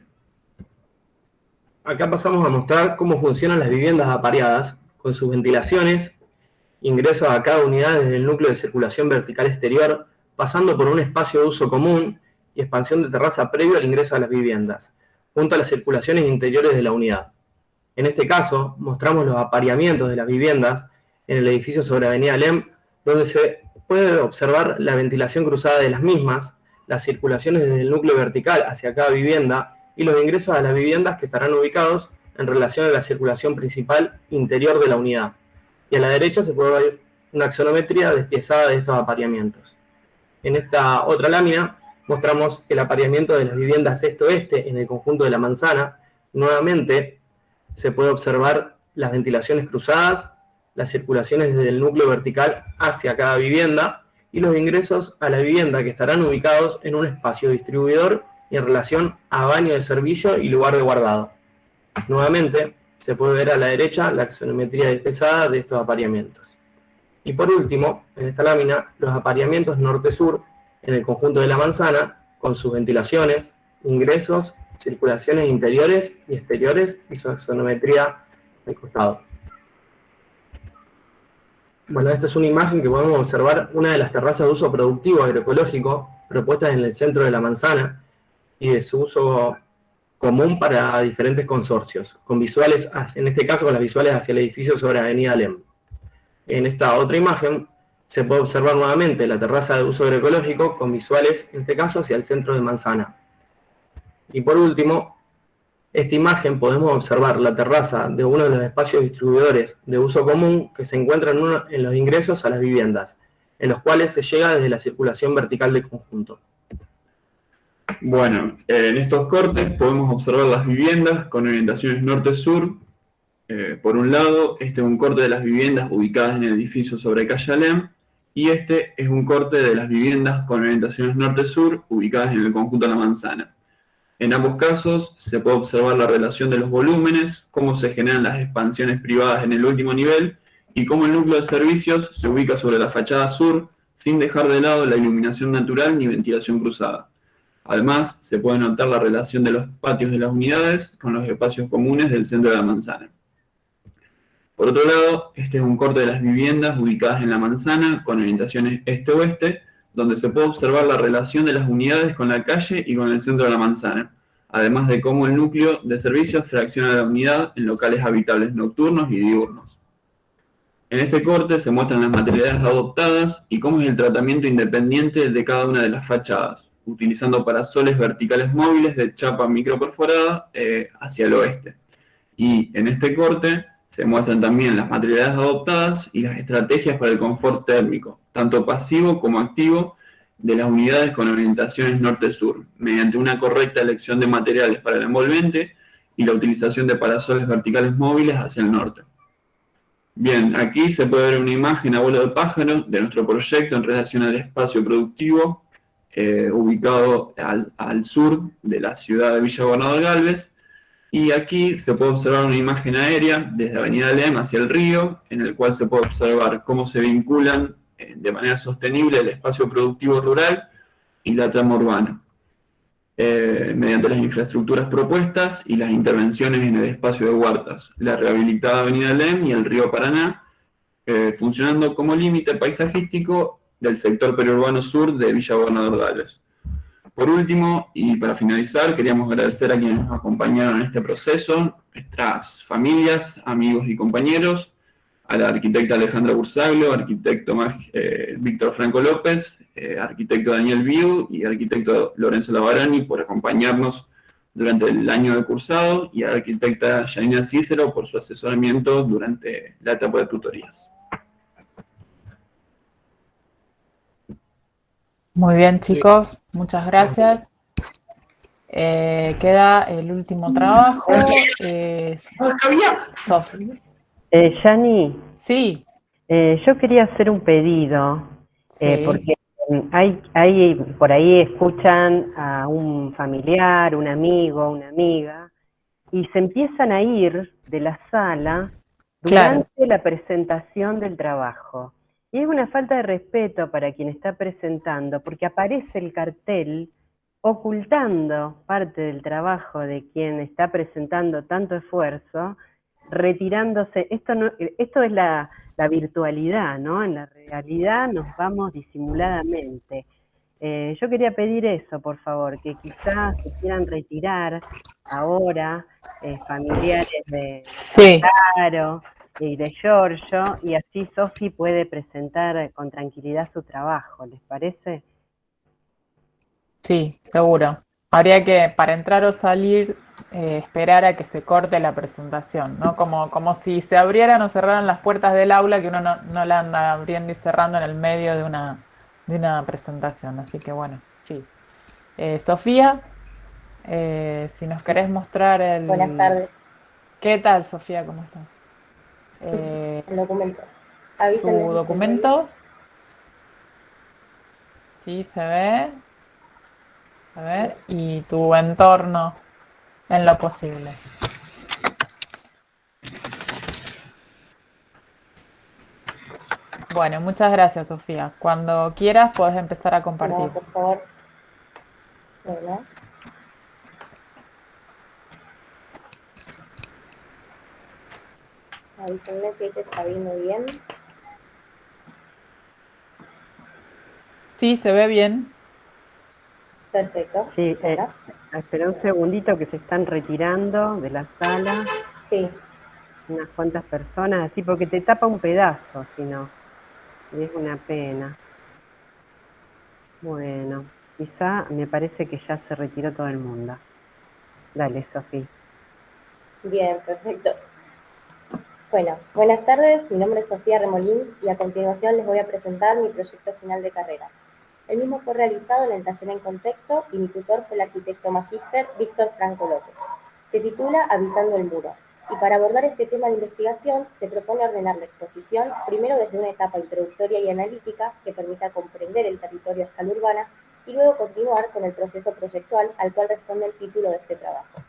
Acá pasamos a mostrar cómo funcionan las viviendas apareadas, con sus ventilaciones, ingresos a cada unidad desde el núcleo de circulación vertical exterior, pasando por un espacio de uso común y expansión de terraza previo al ingreso a las viviendas, junto a las circulaciones interiores de la unidad. En este caso, mostramos los apareamientos de las viviendas en el edificio sobre Avenida Lem, donde se puede observar la ventilación cruzada de las mismas, las circulaciones desde el núcleo vertical hacia cada vivienda y los ingresos a las viviendas que estarán ubicados en relación a la circulación principal interior de la unidad. Y a la derecha se puede ver una axonometría despiezada de estos apareamientos. En esta otra lámina mostramos el apareamiento de las viviendas este-oeste en el conjunto de la Manzana. Nuevamente se puede observar las ventilaciones cruzadas, las circulaciones desde el núcleo vertical hacia cada vivienda y los ingresos a la vivienda que estarán ubicados en un espacio distribuidor y en relación a baño de servicio y lugar de guardado. Nuevamente se puede ver a la derecha la axonometría despezada de estos apareamientos. Y por último, en esta lámina, los apareamientos norte-sur en el conjunto de la Manzana, con sus ventilaciones, ingresos, circulaciones interiores y exteriores y su axonometría al costado. Bueno, esta es una imagen que podemos observar una de las terrazas de uso productivo agroecológico propuestas en el centro de la Manzana y de su uso común para diferentes consorcios, con visuales, en este caso con las visuales hacia el edificio sobre Avenida Lem. En esta otra imagen se puede observar nuevamente la terraza de uso agroecológico con visuales, en este caso, hacia el centro de Manzana. Y por último, esta imagen podemos observar la terraza de uno de los espacios distribuidores de uso común que se encuentran en los ingresos a las viviendas, en los cuales se llega desde la circulación vertical del conjunto. Bueno, en estos cortes podemos observar las viviendas con orientaciones norte-sur. Por un lado, este es un corte de las viviendas ubicadas en el edificio sobre calle Alem, y este es un corte de las viviendas con orientaciones norte-sur ubicadas en el conjunto de la Manzana. En ambos casos se puede observar la relación de los volúmenes, cómo se generan las expansiones privadas en el último nivel y cómo el núcleo de servicios se ubica sobre la fachada sur sin dejar de lado la iluminación natural ni ventilación cruzada. Además, se puede notar la relación de los patios de las unidades con los espacios comunes del centro de la manzana. Por otro lado, este es un corte de las viviendas ubicadas en la manzana con orientaciones este-oeste, donde se puede observar la relación de las unidades con la calle y con el centro de la manzana, además de cómo el núcleo de servicios fracciona la unidad en locales habitables nocturnos y diurnos. En este corte se muestran las materialidades adoptadas y cómo es el tratamiento independiente de cada una de las fachadas, utilizando parasoles verticales móviles de chapa microperforada hacia el oeste. Y en este corte se muestran también las materialidades adoptadas y las estrategias para el confort térmico, tanto pasivo como activo, de las unidades con orientaciones norte-sur, mediante una correcta elección de materiales para el envolvente y la utilización de parasoles verticales móviles hacia el norte. Bien, aquí se puede ver una imagen a vuelo de pájaro de nuestro proyecto en relación al espacio productivo ubicado al sur de la ciudad de Villa Gobernador Galvez. Y aquí se puede observar una imagen aérea desde Avenida Lem hacia el río, en el cual se puede observar cómo se vinculan de manera sostenible el espacio productivo rural y la trama urbana, mediante las infraestructuras propuestas y las intervenciones en el espacio de huertas, la rehabilitada Avenida Lem y el río Paraná, funcionando como límite paisajístico del sector periurbano sur de Villa Gobernador Galvez. Por último, y para finalizar, queríamos agradecer a quienes nos acompañaron en este proceso, nuestras familias, amigos y compañeros, a la arquitecta Alejandra Bursaglio, arquitecto Víctor Franco López, arquitecto Daniel Viu y arquitecto Lorenzo Lavarani por acompañarnos durante el año de cursado, y a la arquitecta Yanina Cícero por su asesoramiento durante la etapa de tutorías. Muy bien, chicos, muchas gracias. Queda el último trabajo. Sofi. Yani, Sí, yo quería hacer un pedido, sí, porque hay por ahí escuchan a un familiar, un amigo, una amiga, y se empiezan a ir de la sala claro. durante la presentación del trabajo. Y es una falta de respeto para quien está presentando, porque aparece el cartel ocultando parte del trabajo de quien está presentando tanto esfuerzo, retirándose. Esto es la virtualidad, ¿no? En la realidad nos vamos disimuladamente. Yo quería pedir eso, por favor, que quizás se quieran retirar ahora familiares de Sí. Caro y de Giorgio, y así Sofi puede presentar con tranquilidad su trabajo, ¿les parece? Sí, seguro. Habría que, para entrar o salir, esperar a que se corte la presentación, ¿no? Como si se abrieran o cerraran las puertas del aula, que uno no la anda abriendo y cerrando en el medio de una presentación. Así que bueno, sí. Sofía, si nos querés mostrar el... Buenas tardes. ¿Qué tal, Sofía? ¿Cómo estás? El documento. ¿Tu Avísenme si se ve. documento? Sí, se ve. A ver, y tu entorno en lo posible. Bueno, muchas gracias, Sofía. Cuando quieras puedes empezar a compartir. No, por favor. Bueno. Avísenme si se está viendo bien. Sí, se ve bien. Perfecto. Sí, Bueno. espera un segundito que se están retirando de la sala. Sí. Unas cuantas personas, así porque te tapa un pedazo, si no. Y es una pena. Bueno, quizá me parece que ya se retiró todo el mundo. Dale, Sofía. Bien, perfecto. Bueno, buenas tardes. Mi nombre es Sofía Remolins y a continuación les voy a presentar mi proyecto final de carrera. El mismo fue realizado en el taller en contexto y mi tutor fue el arquitecto magíster Víctor Franco López. Se titula Habitando el muro. Y para abordar este tema de investigación, se propone ordenar la exposición primero desde una etapa introductoria y analítica que permita comprender el territorio a escala urbana y luego continuar con el proceso proyectual al cual responde el título de este trabajo.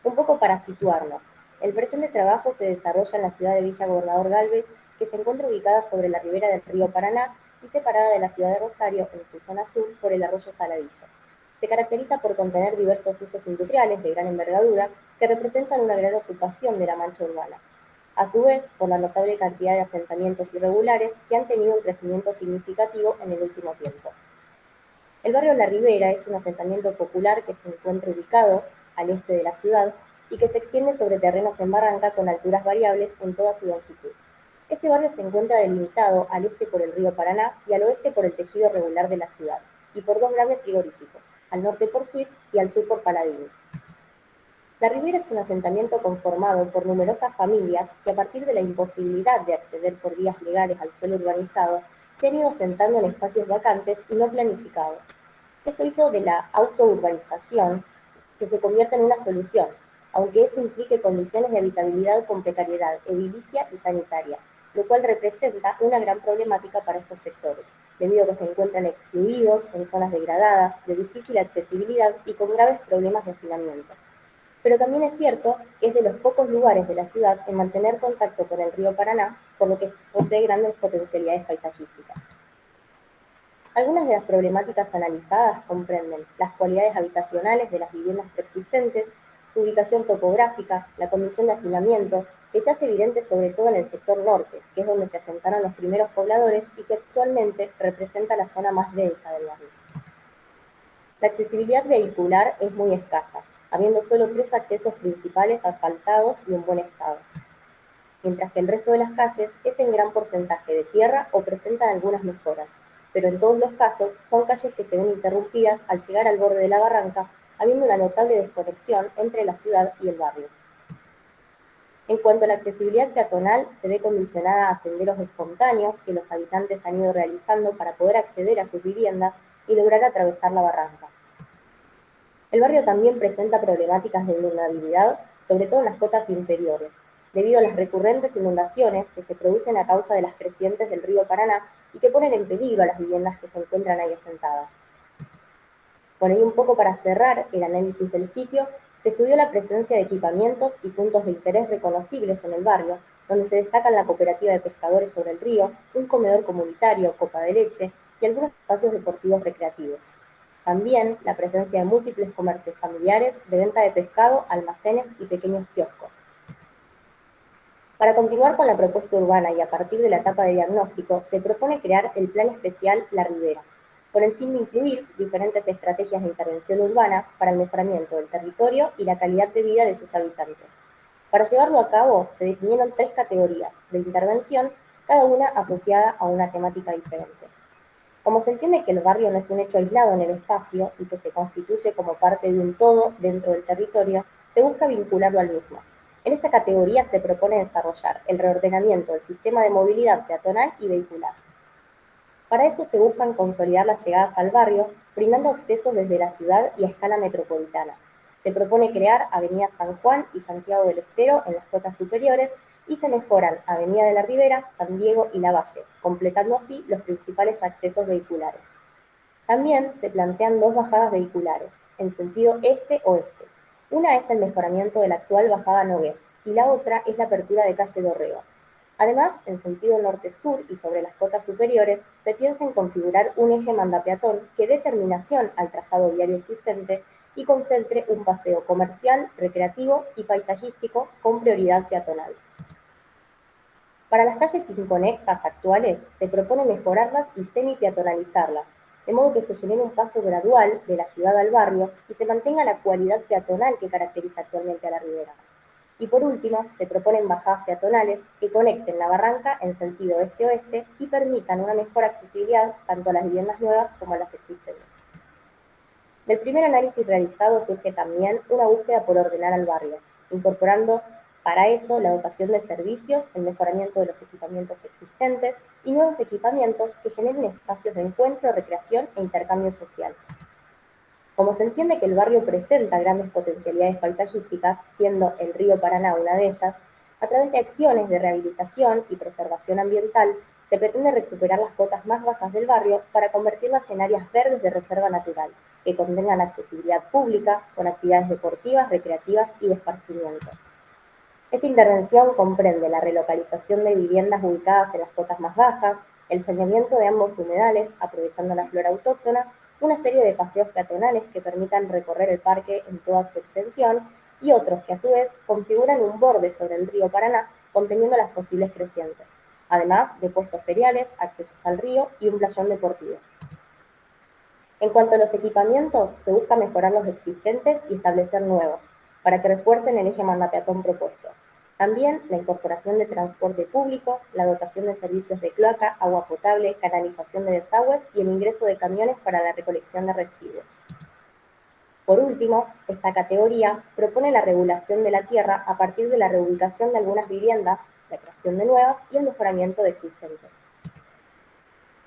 Un poco para situarnos. El presente trabajo se desarrolla en la ciudad de Villa Gobernador Galvez, que se encuentra ubicada sobre la ribera del río Paraná y separada de la ciudad de Rosario, en su zona sur, por el arroyo Saladillo. se caracteriza por contener diversos usos industriales de gran envergadura que representan una gran ocupación de la mancha urbana. A su vez, por la notable cantidad de asentamientos irregulares que han tenido un crecimiento significativo en el último tiempo. El barrio La Ribera es un asentamiento popular que se encuentra ubicado al este de la ciudad y que se extiende sobre terrenos en barranca con alturas variables en toda su longitud. Este barrio se encuentra delimitado al este por el río Paraná y al oeste por el tejido regular de la ciudad, y por dos grandes frigoríficos, al norte por Suit y al sur por Paladini. La Ribera es un asentamiento conformado por numerosas familias que a partir de la imposibilidad de acceder por vías legales al suelo urbanizado, se han ido asentando en espacios vacantes y no planificados. Esto hizo de la autourbanización que se convierta en una solución, aunque eso implique condiciones de habitabilidad con precariedad edilicia y sanitaria, lo cual representa una gran problemática para estos sectores, debido a que se encuentran excluidos en zonas degradadas, de difícil accesibilidad y con graves problemas de hacinamiento. Pero también es cierto que es de los pocos lugares de la ciudad en mantener contacto con el río Paraná, por lo que posee grandes potencialidades paisajísticas. Algunas de las problemáticas analizadas comprenden las cualidades habitacionales de las viviendas preexistentes, su ubicación topográfica, la condición de hacinamiento, que se hace evidente sobre todo en el sector norte, que es donde se asentaron los primeros pobladores y que actualmente representa la zona más densa del barrio. La accesibilidad vehicular es muy escasa, habiendo solo 3 accesos principales asfaltados y en buen estado, mientras que el resto de las calles es en gran porcentaje de tierra o presentan algunas mejoras, pero en todos los casos son calles que se ven interrumpidas al llegar al borde de la barranca, habiendo una notable desconexión entre la ciudad y el barrio. En cuanto a la accesibilidad peatonal, se ve condicionada a senderos espontáneos que los habitantes han ido realizando para poder acceder a sus viviendas y lograr atravesar la barranca. El barrio también presenta problemáticas de inundabilidad, sobre todo en las cotas inferiores, debido a las recurrentes inundaciones que se producen a causa de las crecientes del río Paraná y que ponen en peligro a las viviendas que se encuentran ahí asentadas. Bueno, y un poco para cerrar el análisis del sitio, se estudió la presencia de equipamientos y puntos de interés reconocibles en el barrio, donde se destacan la cooperativa de pescadores sobre el río, un comedor comunitario, copa de leche y algunos espacios deportivos recreativos. También la presencia de múltiples comercios familiares de venta de pescado, almacenes y pequeños kioscos. Para continuar con la propuesta urbana y a partir de la etapa de diagnóstico, se propone crear el Plan Especial La Ribera, con el fin de incluir diferentes estrategias de intervención urbana para el mejoramiento del territorio y la calidad de vida de sus habitantes. Para llevarlo a cabo, se definieron 3 categorías de intervención, cada una asociada a una temática diferente. Como se entiende que el barrio no es un hecho aislado en el espacio y que se constituye como parte de un todo dentro del territorio, se busca vincularlo al mismo. En esta categoría se propone desarrollar el reordenamiento del sistema de movilidad peatonal y vehicular. Para eso se buscan consolidar las llegadas al barrio, brindando accesos desde la ciudad y a escala metropolitana. Se propone crear Avenida San Juan y Santiago del Estero en las cotas superiores y se mejoran Avenida de la Ribera, San Diego y Lavalle, completando así los principales accesos vehiculares. También se plantean 2 bajadas vehiculares, en sentido este-oeste. Una es el mejoramiento de la actual bajada Nogués y la otra es la apertura de calle Dorrego. Además, en sentido norte-sur y sobre las cotas superiores, se piensa en configurar un eje mandapeatón que dé terminación al trazado viario existente y concentre un paseo comercial, recreativo y paisajístico con prioridad peatonal. Para las calles inconexas actuales, se propone mejorarlas y semi-peatonalizarlas, de modo que se genere un paso gradual de la ciudad al barrio y se mantenga la cualidad peatonal que caracteriza actualmente a la Ribera. Y por último, se proponen bajadas peatonales que conecten la barranca en sentido este-oeste y permitan una mejor accesibilidad tanto a las viviendas nuevas como a las existentes. Del primer análisis realizado surge también una búsqueda por ordenar al barrio, incorporando para eso la dotación de servicios, el mejoramiento de los equipamientos existentes y nuevos equipamientos que generen espacios de encuentro, recreación e intercambio social. Como se entiende que el barrio presenta grandes potencialidades paisajísticas, siendo el río Paraná una de ellas, a través de acciones de rehabilitación y preservación ambiental, se pretende recuperar las cotas más bajas del barrio para convertirlas en áreas verdes de reserva natural, que contengan accesibilidad pública, con actividades deportivas, recreativas y de esparcimiento. Esta intervención comprende la relocalización de viviendas ubicadas en las cotas más bajas, el saneamiento de ambos humedales, aprovechando la flora autóctona, una serie de paseos peatonales que permitan recorrer el parque en toda su extensión y otros que a su vez configuran un borde sobre el río Paraná conteniendo las posibles crecientes, además de puestos feriales, accesos al río y un playón deportivo. En cuanto a los equipamientos, se busca mejorar los existentes y establecer nuevos, para que refuercen el eje manda-peatón propuesto. También la incorporación de transporte público, la dotación de servicios de cloaca, agua potable, canalización de desagües y el ingreso de camiones para la recolección de residuos. Por último, esta categoría propone la regulación de la tierra a partir de la reubicación de algunas viviendas, la creación de nuevas y el mejoramiento de existentes.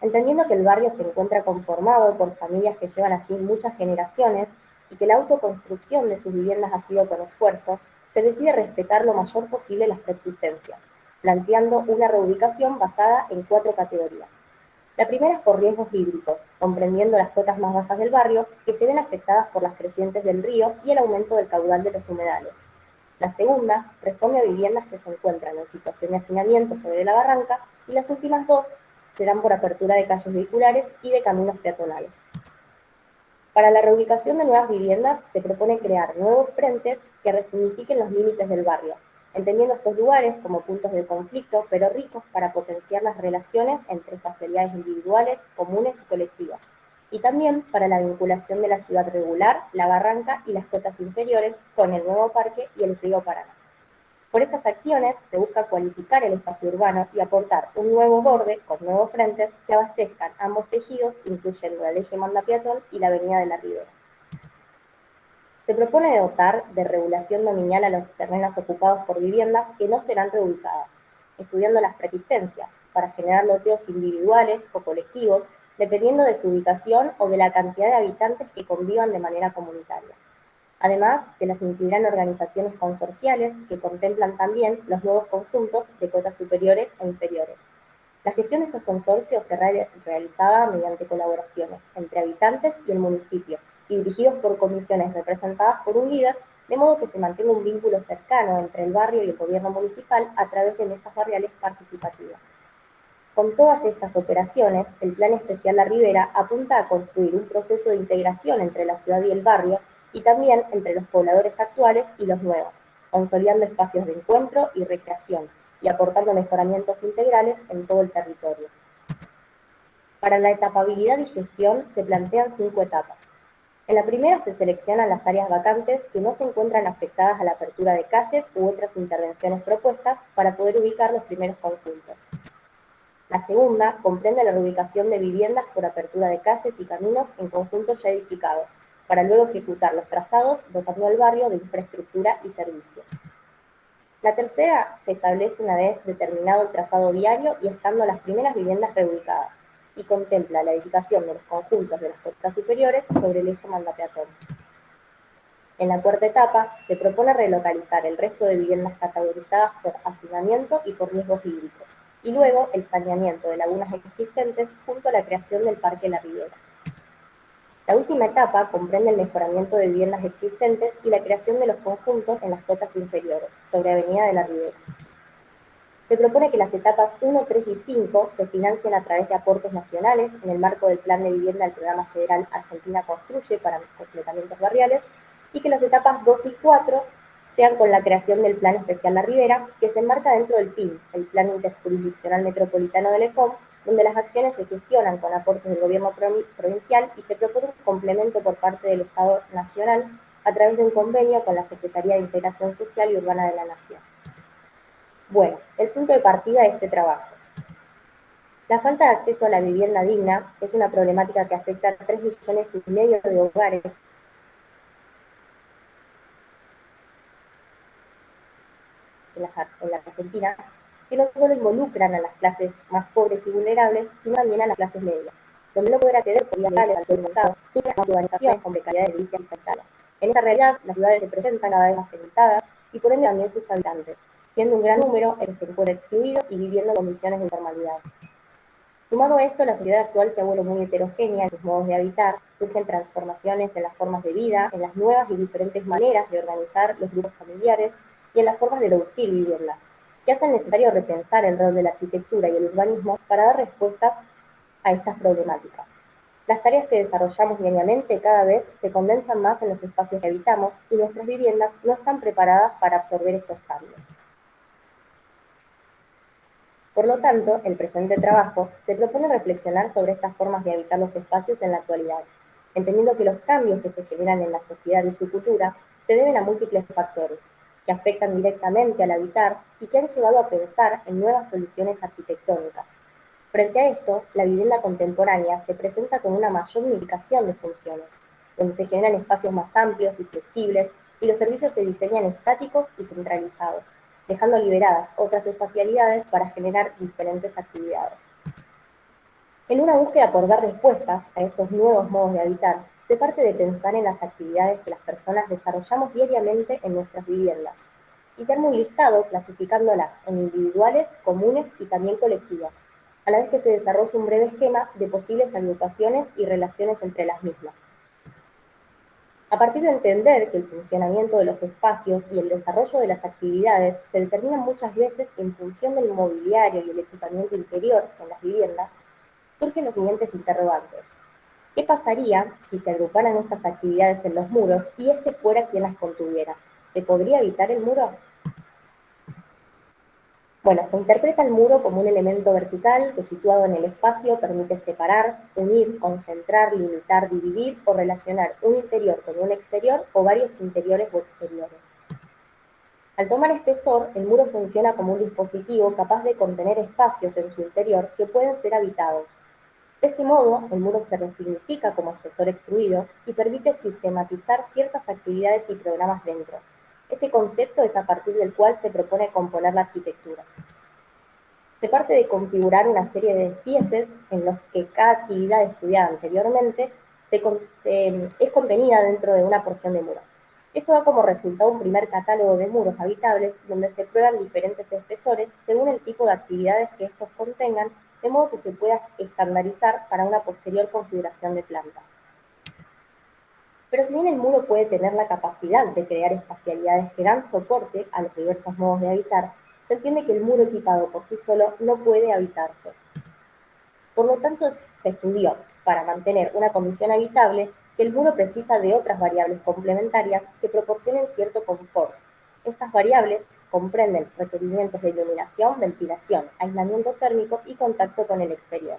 Entendiendo que el barrio se encuentra conformado por familias que llevan allí muchas generaciones y que la autoconstrucción de sus viviendas ha sido con esfuerzo, se decide respetar lo mayor posible las preexistencias, planteando una reubicación basada en 4 categorías. La primera es por riesgos hídricos, comprendiendo las cotas más bajas del barrio que se ven afectadas por las crecientes del río y el aumento del caudal de los humedales. La segunda responde a viviendas que se encuentran en situación de hacinamiento sobre la barranca y las últimas 2 se dan por apertura de calles vehiculares y de caminos peatonales. Para la reubicación de nuevas viviendas se propone crear nuevos frentes que resignifiquen los límites del barrio, entendiendo estos lugares como puntos de conflicto, pero ricos para potenciar las relaciones entre facilidades individuales, comunes y colectivas, y también para la vinculación de la ciudad regular, la barranca y las cotas inferiores con el nuevo parque y el río Paraná. Por estas acciones se busca cualificar el espacio urbano y aportar un nuevo borde con nuevos frentes que abastezcan ambos tejidos, incluyendo el eje manda-peatón y la avenida de la Ribera. Se propone dotar de regulación dominial a los terrenos ocupados por viviendas que no serán reubicadas, estudiando las preexistencias para generar loteos individuales o colectivos, dependiendo de su ubicación o de la cantidad de habitantes que convivan de manera comunitaria. Además, se las incluirán organizaciones consorciales que contemplan también los nuevos conjuntos de cotas superiores e inferiores. La gestión de estos consorcios será realizada mediante colaboraciones entre habitantes y el municipio y dirigidos por comisiones representadas por un líder, de modo que se mantenga un vínculo cercano entre el barrio y el gobierno municipal a través de mesas barriales participativas. Con todas estas operaciones, el Plan Especial La Ribera apunta a construir un proceso de integración entre la ciudad y el barrio y también entre los pobladores actuales y los nuevos, consolidando espacios de encuentro y recreación y aportando mejoramientos integrales en todo el territorio. Para la etapabilidad y gestión se plantean 5 etapas. En la primera se seleccionan las áreas vacantes que no se encuentran afectadas a la apertura de calles u otras intervenciones propuestas para poder ubicar los primeros conjuntos. La segunda comprende la reubicación de viviendas por apertura de calles y caminos en conjuntos ya edificados, para luego ejecutar los trazados dotando al barrio de infraestructura y servicios. La tercera se establece una vez determinado el trazado viario y estando las primeras viviendas reubicadas, y contempla la edificación de los conjuntos de las cotas superiores sobre el eje manda-peatón. En la cuarta etapa se propone relocalizar el resto de viviendas categorizadas por hacinamiento y por riesgos hídricos, y luego el saneamiento de lagunas existentes junto a la creación del Parque La Ribera. La última etapa comprende el mejoramiento de viviendas existentes y la creación de los conjuntos en las cotas inferiores, sobre Avenida de la Ribera. Se propone que las etapas 1, 3 y 5 se financien a través de aportes nacionales en el marco del Plan de Vivienda del Programa Federal Argentina Construye para completamientos barriales y que las etapas 2 y 4 sean con la creación del Plan Especial La Ribera, que se enmarca dentro del PIM, el Plan Interjurisdiccional Metropolitano del ECOM, donde las acciones se gestionan con aportes del gobierno provincial y se propone un complemento por parte del Estado Nacional a través de un convenio con la Secretaría de Integración Social y Urbana de la Nación. Bueno, el punto de partida de este trabajo. La falta de acceso a la vivienda digna es una problemática que afecta a 3,5 millones de hogares en la Argentina, que no solo involucran a las clases más pobres y vulnerables, sino también a las clases medias, donde no poder acceder por vías legales al suelo usado, sufren urbanizaciones con precariedad de edilicias y sanitarias. En esta realidad, las ciudades se presentan cada vez más segmentadas y por ende también sus habitantes, siendo un gran número el que se encuentra excluido y viviendo en condiciones de informalidad. Sumado a esto, la sociedad actual se ha vuelto muy heterogénea en sus modos de habitar, surgen transformaciones en las formas de vida, en las nuevas y diferentes maneras de organizar los grupos familiares y en las formas de producir vivienda, que hacen necesario repensar el rol de la arquitectura y el urbanismo para dar respuestas a estas problemáticas. Las tareas que desarrollamos diariamente cada vez se condensan más en los espacios que habitamos y nuestras viviendas no están preparadas para absorber estos cambios. Por lo tanto, el presente trabajo se propone reflexionar sobre estas formas de habitar los espacios en la actualidad, entendiendo que los cambios que se generan en la sociedad y su cultura se deben a múltiples factores, que afectan directamente al habitar y que han llevado a pensar en nuevas soluciones arquitectónicas. Frente a esto, la vivienda contemporánea se presenta con una mayor unificación de funciones, donde se generan espacios más amplios y flexibles y los servicios se diseñan estáticos y centralizados, dejando liberadas otras espacialidades para generar diferentes actividades. En una búsqueda por dar respuestas a estos nuevos modos de habitar, se parte de pensar en las actividades que las personas desarrollamos diariamente en nuestras viviendas, y se arma un listado clasificándolas en individuales, comunes y también colectivas, a la vez que se desarrolla un breve esquema de posibles agrupaciones y relaciones entre las mismas. A partir de entender que el funcionamiento de los espacios y el desarrollo de las actividades se determinan muchas veces en función del mobiliario y el equipamiento interior en las viviendas, surgen los siguientes interrogantes. ¿Qué pasaría si se agruparan estas actividades en los muros y este fuera quien las contuviera? ¿Se podría habitar el muro? Bueno, se interpreta el muro como un elemento vertical que situado en el espacio permite separar, unir, concentrar, limitar, dividir o relacionar un interior con un exterior o varios interiores o exteriores. Al tomar espesor, el muro funciona como un dispositivo capaz de contener espacios en su interior que pueden ser habitados. De este modo, el muro se resignifica como espesor extruido y permite sistematizar ciertas actividades y programas dentro. Este concepto es a partir del cual se propone componer la arquitectura. Se parte de configurar una serie de pieces en los que cada actividad estudiada anteriormente es contenida dentro de una porción de muro. Esto da como resultado un primer catálogo de muros habitables donde se prueban diferentes espesores según el tipo de actividades que estos contengan, de modo que se pueda estandarizar para una posterior configuración de plantas. Pero si bien el muro puede tener la capacidad de crear espacialidades que dan soporte a los diversos modos de habitar, se entiende que el muro equipado por sí solo no puede habitarse. Por lo tanto, se estudió, para mantener una condición habitable, que el muro precisa de otras variables complementarias que proporcionen cierto confort. Estas variables comprenden requerimientos de iluminación, ventilación, aislamiento térmico y contacto con el exterior.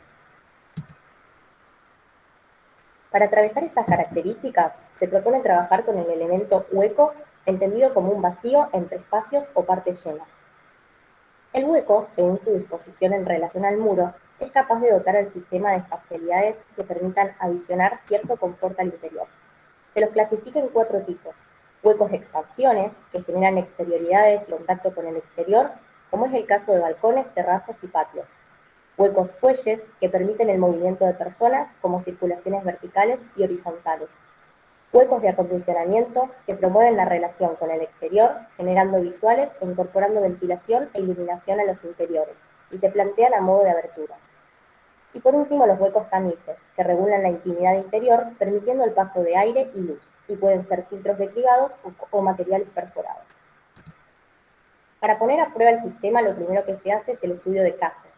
Para atravesar estas características, se propone trabajar con el elemento hueco, entendido como un vacío entre espacios o partes llenas. El hueco, según su disposición en relación al muro, es capaz de dotar al sistema de espacialidades que permitan adicionar cierto confort al interior. Se los clasifica en 4 tipos: huecos de expansiones, que generan exterioridades y contacto con el exterior, como es el caso de balcones, terrazas y patios; huecos fuelles, que permiten el movimiento de personas, como circulaciones verticales y horizontales; huecos de acondicionamiento, que promueven la relación con el exterior, generando visuales e incorporando ventilación e iluminación a los interiores, y se plantean a modo de aberturas. Y por último, los huecos tamices, que regulan la intimidad interior, permitiendo el paso de aire y luz, y pueden ser filtros declivados o materiales perforados. Para poner a prueba el sistema, lo primero que se hace es el estudio de casos.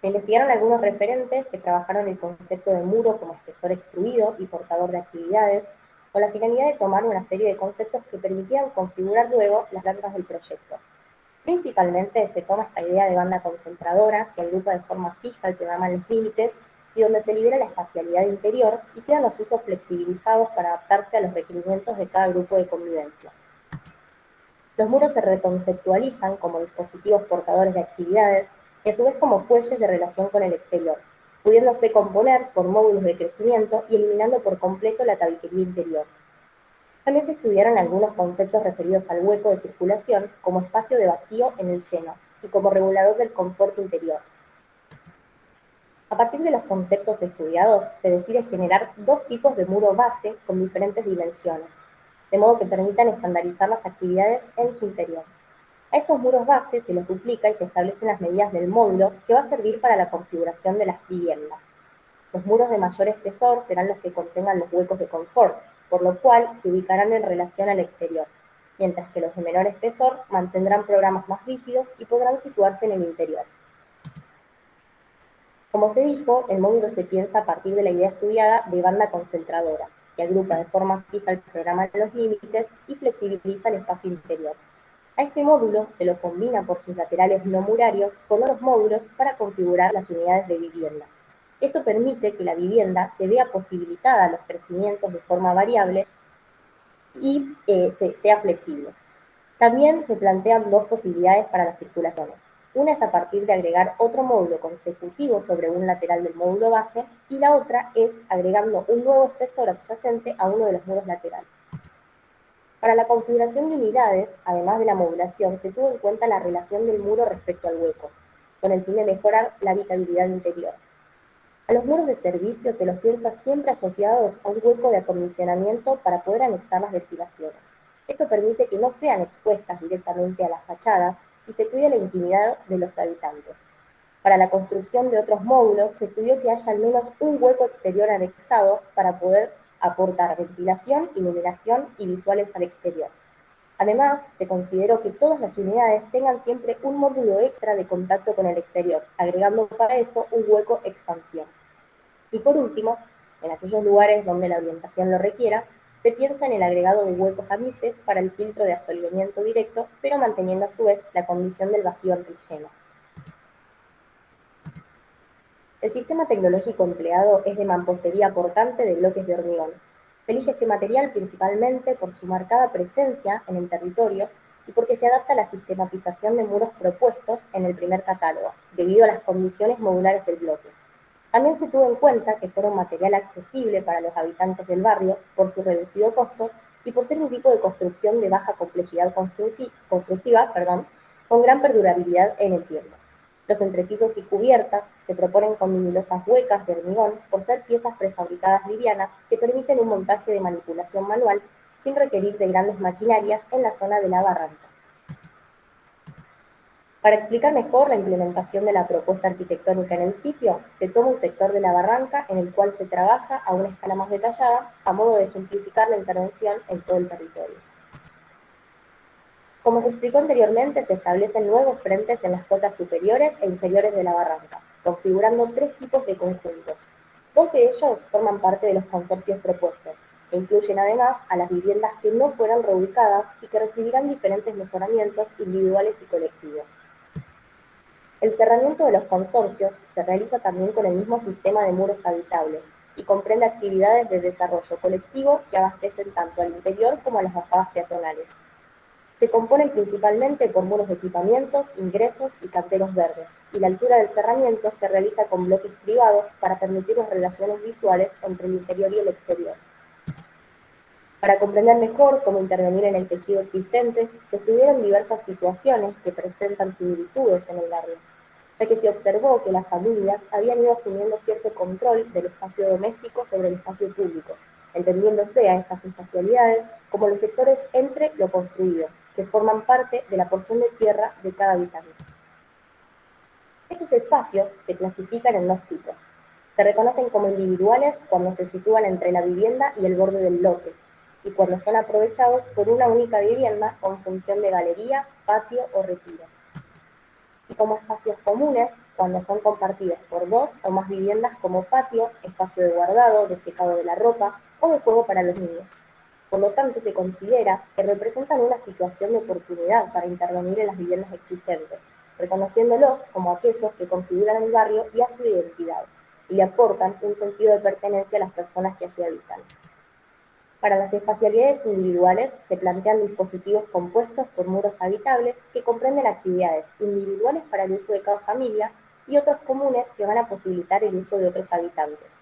Se investigaron algunos referentes que trabajaron el concepto de muro como espesor extruido y portador de actividades, con la finalidad de tomar una serie de conceptos que permitían configurar luego las plantas del proyecto. Principalmente se toma esta idea de banda concentradora, que agrupa de forma fija el programa en los límites, y donde se libera la espacialidad interior y quedan los usos flexibilizados para adaptarse a los requerimientos de cada grupo de convivencia. Los muros se reconceptualizan como dispositivos portadores de actividades y a su vez como fuelles de relación con el exterior, pudiéndose componer por módulos de crecimiento y eliminando por completo la tabiquería interior. También se estudiaron algunos conceptos referidos al hueco de circulación como espacio de vacío en el lleno y como regulador del confort interior. A partir de los conceptos estudiados, se decide generar 2 tipos de muro base con diferentes dimensiones, de modo que permitan estandarizar las actividades en su interior. A estos muros base se los duplica y se establecen las medidas del módulo que va a servir para la configuración de las viviendas. Los muros de mayor espesor serán los que contengan los huecos de confort, por lo cual se ubicarán en relación al exterior, mientras que los de menor espesor mantendrán programas más rígidos y podrán situarse en el interior. Como se dijo, el módulo se piensa a partir de la idea estudiada de banda concentradora, que agrupa de forma fija el programa de los límites y flexibiliza el espacio interior. A este módulo se lo combina por sus laterales no murarios con otros módulos para configurar las unidades de vivienda. Esto permite que la vivienda se vea posibilitada a los crecimientos de forma variable y sea flexible. También se plantean dos posibilidades para las circulaciones. Una es a partir de agregar otro módulo consecutivo sobre un lateral del módulo base y la otra es agregando un nuevo espesor adyacente a uno de los muros laterales. Para la configuración de unidades, además de la modulación, se tuvo en cuenta la relación del muro respecto al hueco, con el fin de mejorar la habitabilidad interior. A los muros de servicio se los piensa siempre asociados a un hueco de acondicionamiento para poder anexar las ventilaciones. Esto permite que no sean expuestas directamente a las fachadas y se cuide la intimidad de los habitantes. Para la construcción de otros módulos, se estudió que haya al menos un hueco exterior anexado para poder aportar ventilación, iluminación y visuales al exterior. Además, se consideró que todas las unidades tengan siempre un módulo extra de contacto con el exterior, agregando para eso un hueco expansión. Y por último, en aquellos lugares donde la orientación lo requiera, se piensa en el agregado de huecos tamices para el filtro de asolamiento directo, pero manteniendo a su vez la condición del vacío ante el lleno. El sistema tecnológico empleado es de mampostería portante de bloques de hormigón. Se elige este material principalmente por su marcada presencia en el territorio y porque se adapta a la sistematización de muros propuestos en el primer catálogo, debido a las condiciones modulares del bloque. También se tuvo en cuenta que fuera un material accesible para los habitantes del barrio por su reducido costo y por ser un tipo de construcción de baja complejidad constructiva, con gran perdurabilidad en el tiempo. Los entrepisos y cubiertas se proponen con minilosas huecas de hormigón por ser piezas prefabricadas livianas que permiten un montaje de manipulación manual sin requerir de grandes maquinarias en la zona de la barranca. Para explicar mejor la implementación de la propuesta arquitectónica en el sitio, se toma un sector de la barranca en el cual se trabaja a una escala más detallada a modo de simplificar la intervención en todo el territorio. Como se explicó anteriormente, se establecen nuevos frentes en las cotas superiores e inferiores de la barranca, configurando tres tipos de conjuntos. Dos de ellos forman parte de los consorcios propuestos, e incluyen además a las viviendas que no fueron reubicadas y que recibirán diferentes mejoramientos individuales y colectivos. El cerramiento de los consorcios se realiza también con el mismo sistema de muros habitables y comprende actividades de desarrollo colectivo que abastecen tanto al interior como a las bajadas peatonales. Se componen principalmente por muros de equipamientos, ingresos y canteros verdes, y la altura del cerramiento se realiza con bloques privados para permitir las relaciones visuales entre el interior y el exterior. Para comprender mejor cómo intervenir en el tejido existente, se estudiaron diversas situaciones que presentan similitudes en el barrio, ya que se observó que las familias habían ido asumiendo cierto control del espacio doméstico sobre el espacio público, entendiéndose a estas espacialidades como los sectores entre lo construido, que forman parte de la porción de tierra de cada habitante. Estos espacios se clasifican en dos tipos. Se reconocen como individuales cuando se sitúan entre la vivienda y el borde del lote, y cuando son aprovechados por una única vivienda con función de galería, patio o retiro. Y como espacios comunes, cuando son compartidos por dos o más viviendas como patio, espacio de guardado, de secado de la ropa o de juego para los niños. Por lo tanto, se considera que representan una situación de oportunidad para intervenir en las viviendas existentes, reconociéndolos como aquellos que configuran el barrio y a su identidad, y le aportan un sentido de pertenencia a las personas que allí habitan. Para las espacialidades individuales se plantean dispositivos compuestos por muros habitables que comprenden actividades individuales para el uso de cada familia y otros comunes que van a posibilitar el uso de otros habitantes.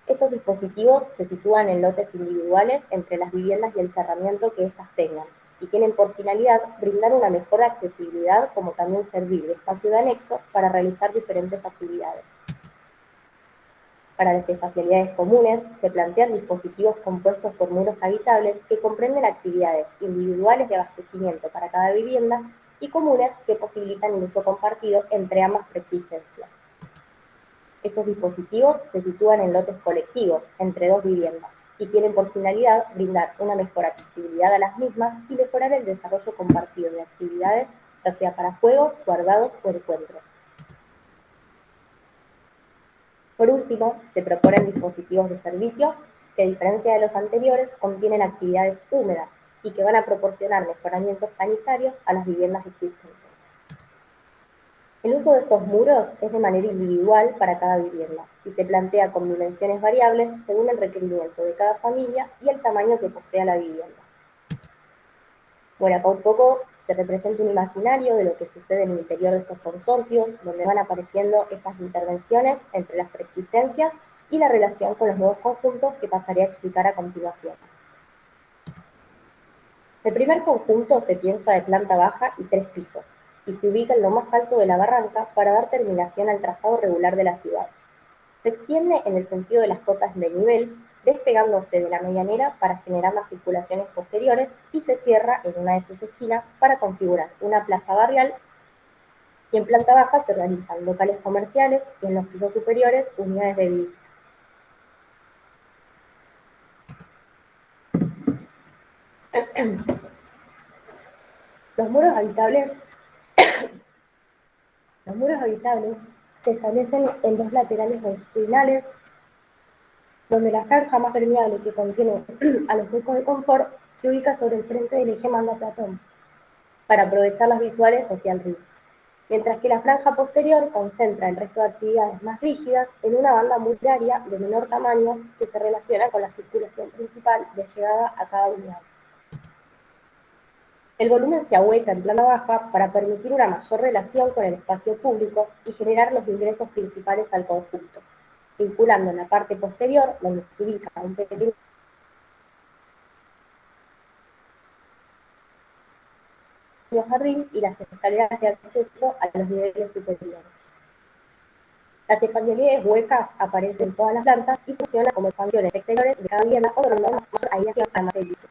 Estos dispositivos se sitúan en lotes individuales entre las viviendas y el cerramiento que éstas tengan, y tienen por finalidad brindar una mejor accesibilidad como también servir de espacio de anexo para realizar diferentes actividades. Para las espacialidades comunes se plantean dispositivos compuestos por muros habitables que comprenden actividades individuales de abastecimiento para cada vivienda y comunes que posibilitan el uso compartido entre ambas preexistencias. Estos dispositivos se sitúan en lotes colectivos entre dos viviendas y tienen por finalidad brindar una mejor accesibilidad a las mismas y mejorar el desarrollo compartido de actividades, ya sea para juegos, guardados o encuentros. Por último, se proponen dispositivos de servicio que, a diferencia de los anteriores, contienen actividades húmedas y que van a proporcionar mejoramientos sanitarios a las viviendas existentes. El uso de estos muros es de manera individual para cada vivienda y se plantea con dimensiones variables según el requerimiento de cada familia y el tamaño que posea la vivienda. Bueno, acá un poco se representa un imaginario de lo que sucede en el interior de estos consorcios, donde van apareciendo estas intervenciones entre las preexistencias y la relación con los nuevos conjuntos que pasaré a explicar a continuación. El primer conjunto se piensa de planta baja y 3 pisos, y se ubica en lo más alto de la barranca para dar terminación al trazado regular de la ciudad. Se extiende en el sentido de las cotas de nivel, despegándose de la medianera para generar las circulaciones posteriores y se cierra en una de sus esquinas para configurar una plaza barrial, y en planta baja se organizan locales comerciales y en los pisos superiores unidades de vivienda. Los muros habitables se establecen en 2 laterales longitudinales, donde la franja más permeable que contiene a los huecos de confort se ubica sobre el frente del eje Manda-Platón, para aprovechar las visuales hacia el río, mientras que la franja posterior concentra el resto de actividades más rígidas en una banda muraria de menor tamaño que se relaciona con la circulación principal de llegada a cada unidad. El volumen se ahueca en planta baja para permitir una mayor relación con el espacio público y generar los ingresos principales al conjunto, vinculando en la parte posterior, donde se ubica un pequeño jardín y las escaleras de acceso a los niveles superiores. Las espacialidades huecas aparecen en todas las plantas y funcionan como expansiones exteriores de cada vivienda, otorgando una mayor aireación al más servicio.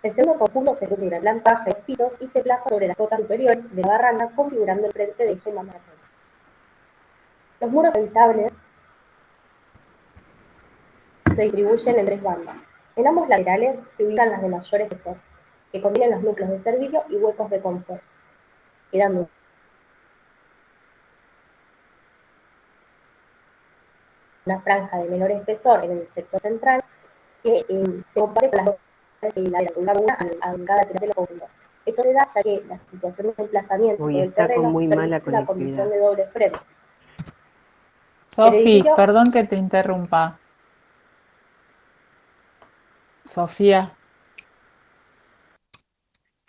El segundo conjunto se encuentra en planta baja de 2 pisos y se plaza sobre las cotas superiores de la barranca, configurando el frente de eje Manda-Platón. Los muros habitables se distribuyen en 3 bandas. En ambos laterales se ubican las de mayor espesor, que contienen los núcleos de servicio y huecos de confort, quedando una franja de menor espesor en el sector central que se comparte con las dos a cada lateral de los conjuntos. Esto se da ya que la situación de emplazamiento del terreno permite la condición de doble frente. Sofi, perdón que te interrumpa. Sofía.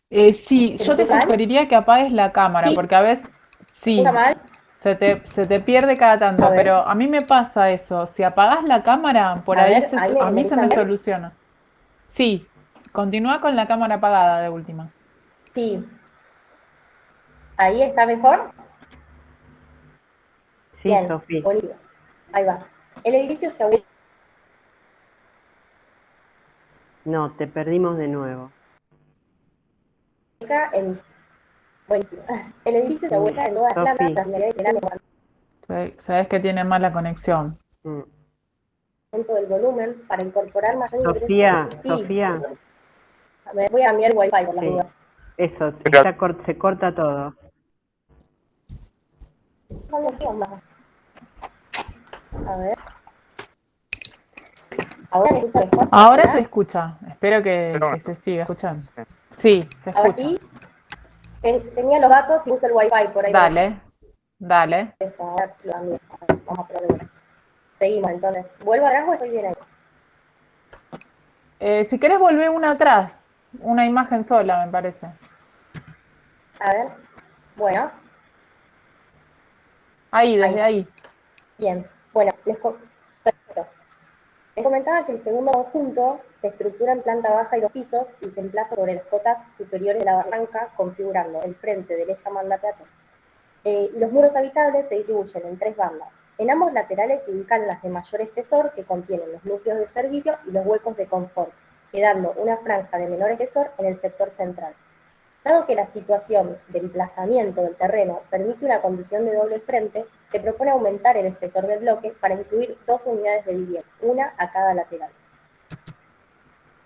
Sí, yo te sugeriría que apagues la cámara, porque a veces sí, se te pierde cada tanto, pero a mí me pasa eso. Si apagás la cámara, por ahí a mí se me soluciona. Sí, continúa con la cámara apagada de última. Sí. ¿Ahí está mejor? Sí, bien, Sofía. Buenísimo. Ahí va. El edificio se ubica. No, te perdimos de nuevo. Buenísimo. El edificio se ubica en todas las plantas, las unidades generales. Sabes que tiene mala conexión. Del volumen para incorporar mayor Sofía, ingreso. Sofía. A ver, voy a cambiar el wifi por las dudas. Eso, se corta todo. A ver. ¿Ahora me escucha mejor? Ahora se escucha. Espero que se siga escuchando. Sí, se escucha. Ahora sí. Tenía los datos y puse el wifi por ahí. Dale. Eso, ahora lo cambié. Vamos a probar. Seguimos entonces. ¿Vuelvo atrás o estoy bien ahí? Si querés volver una atrás. Una imagen sola, me parece. A ver. Bueno. Desde ahí. Bien. Bueno, perfecto. Les comentaba que el segundo conjunto se estructura en planta baja y 2 pisos y se emplaza sobre las cotas superiores de la barranca, configurando el frente del eje Manda-Platón. Los muros habitables se distribuyen en 3 bandas. En ambos laterales se ubican las de mayor espesor, que contienen los núcleos de servicio y los huecos de confort, quedando una franja de menor espesor en el sector central. Dado que la situación del emplazamiento del terreno permite una condición de doble frente, se propone aumentar el espesor del bloque para incluir 2 unidades de vivienda, una a cada lateral.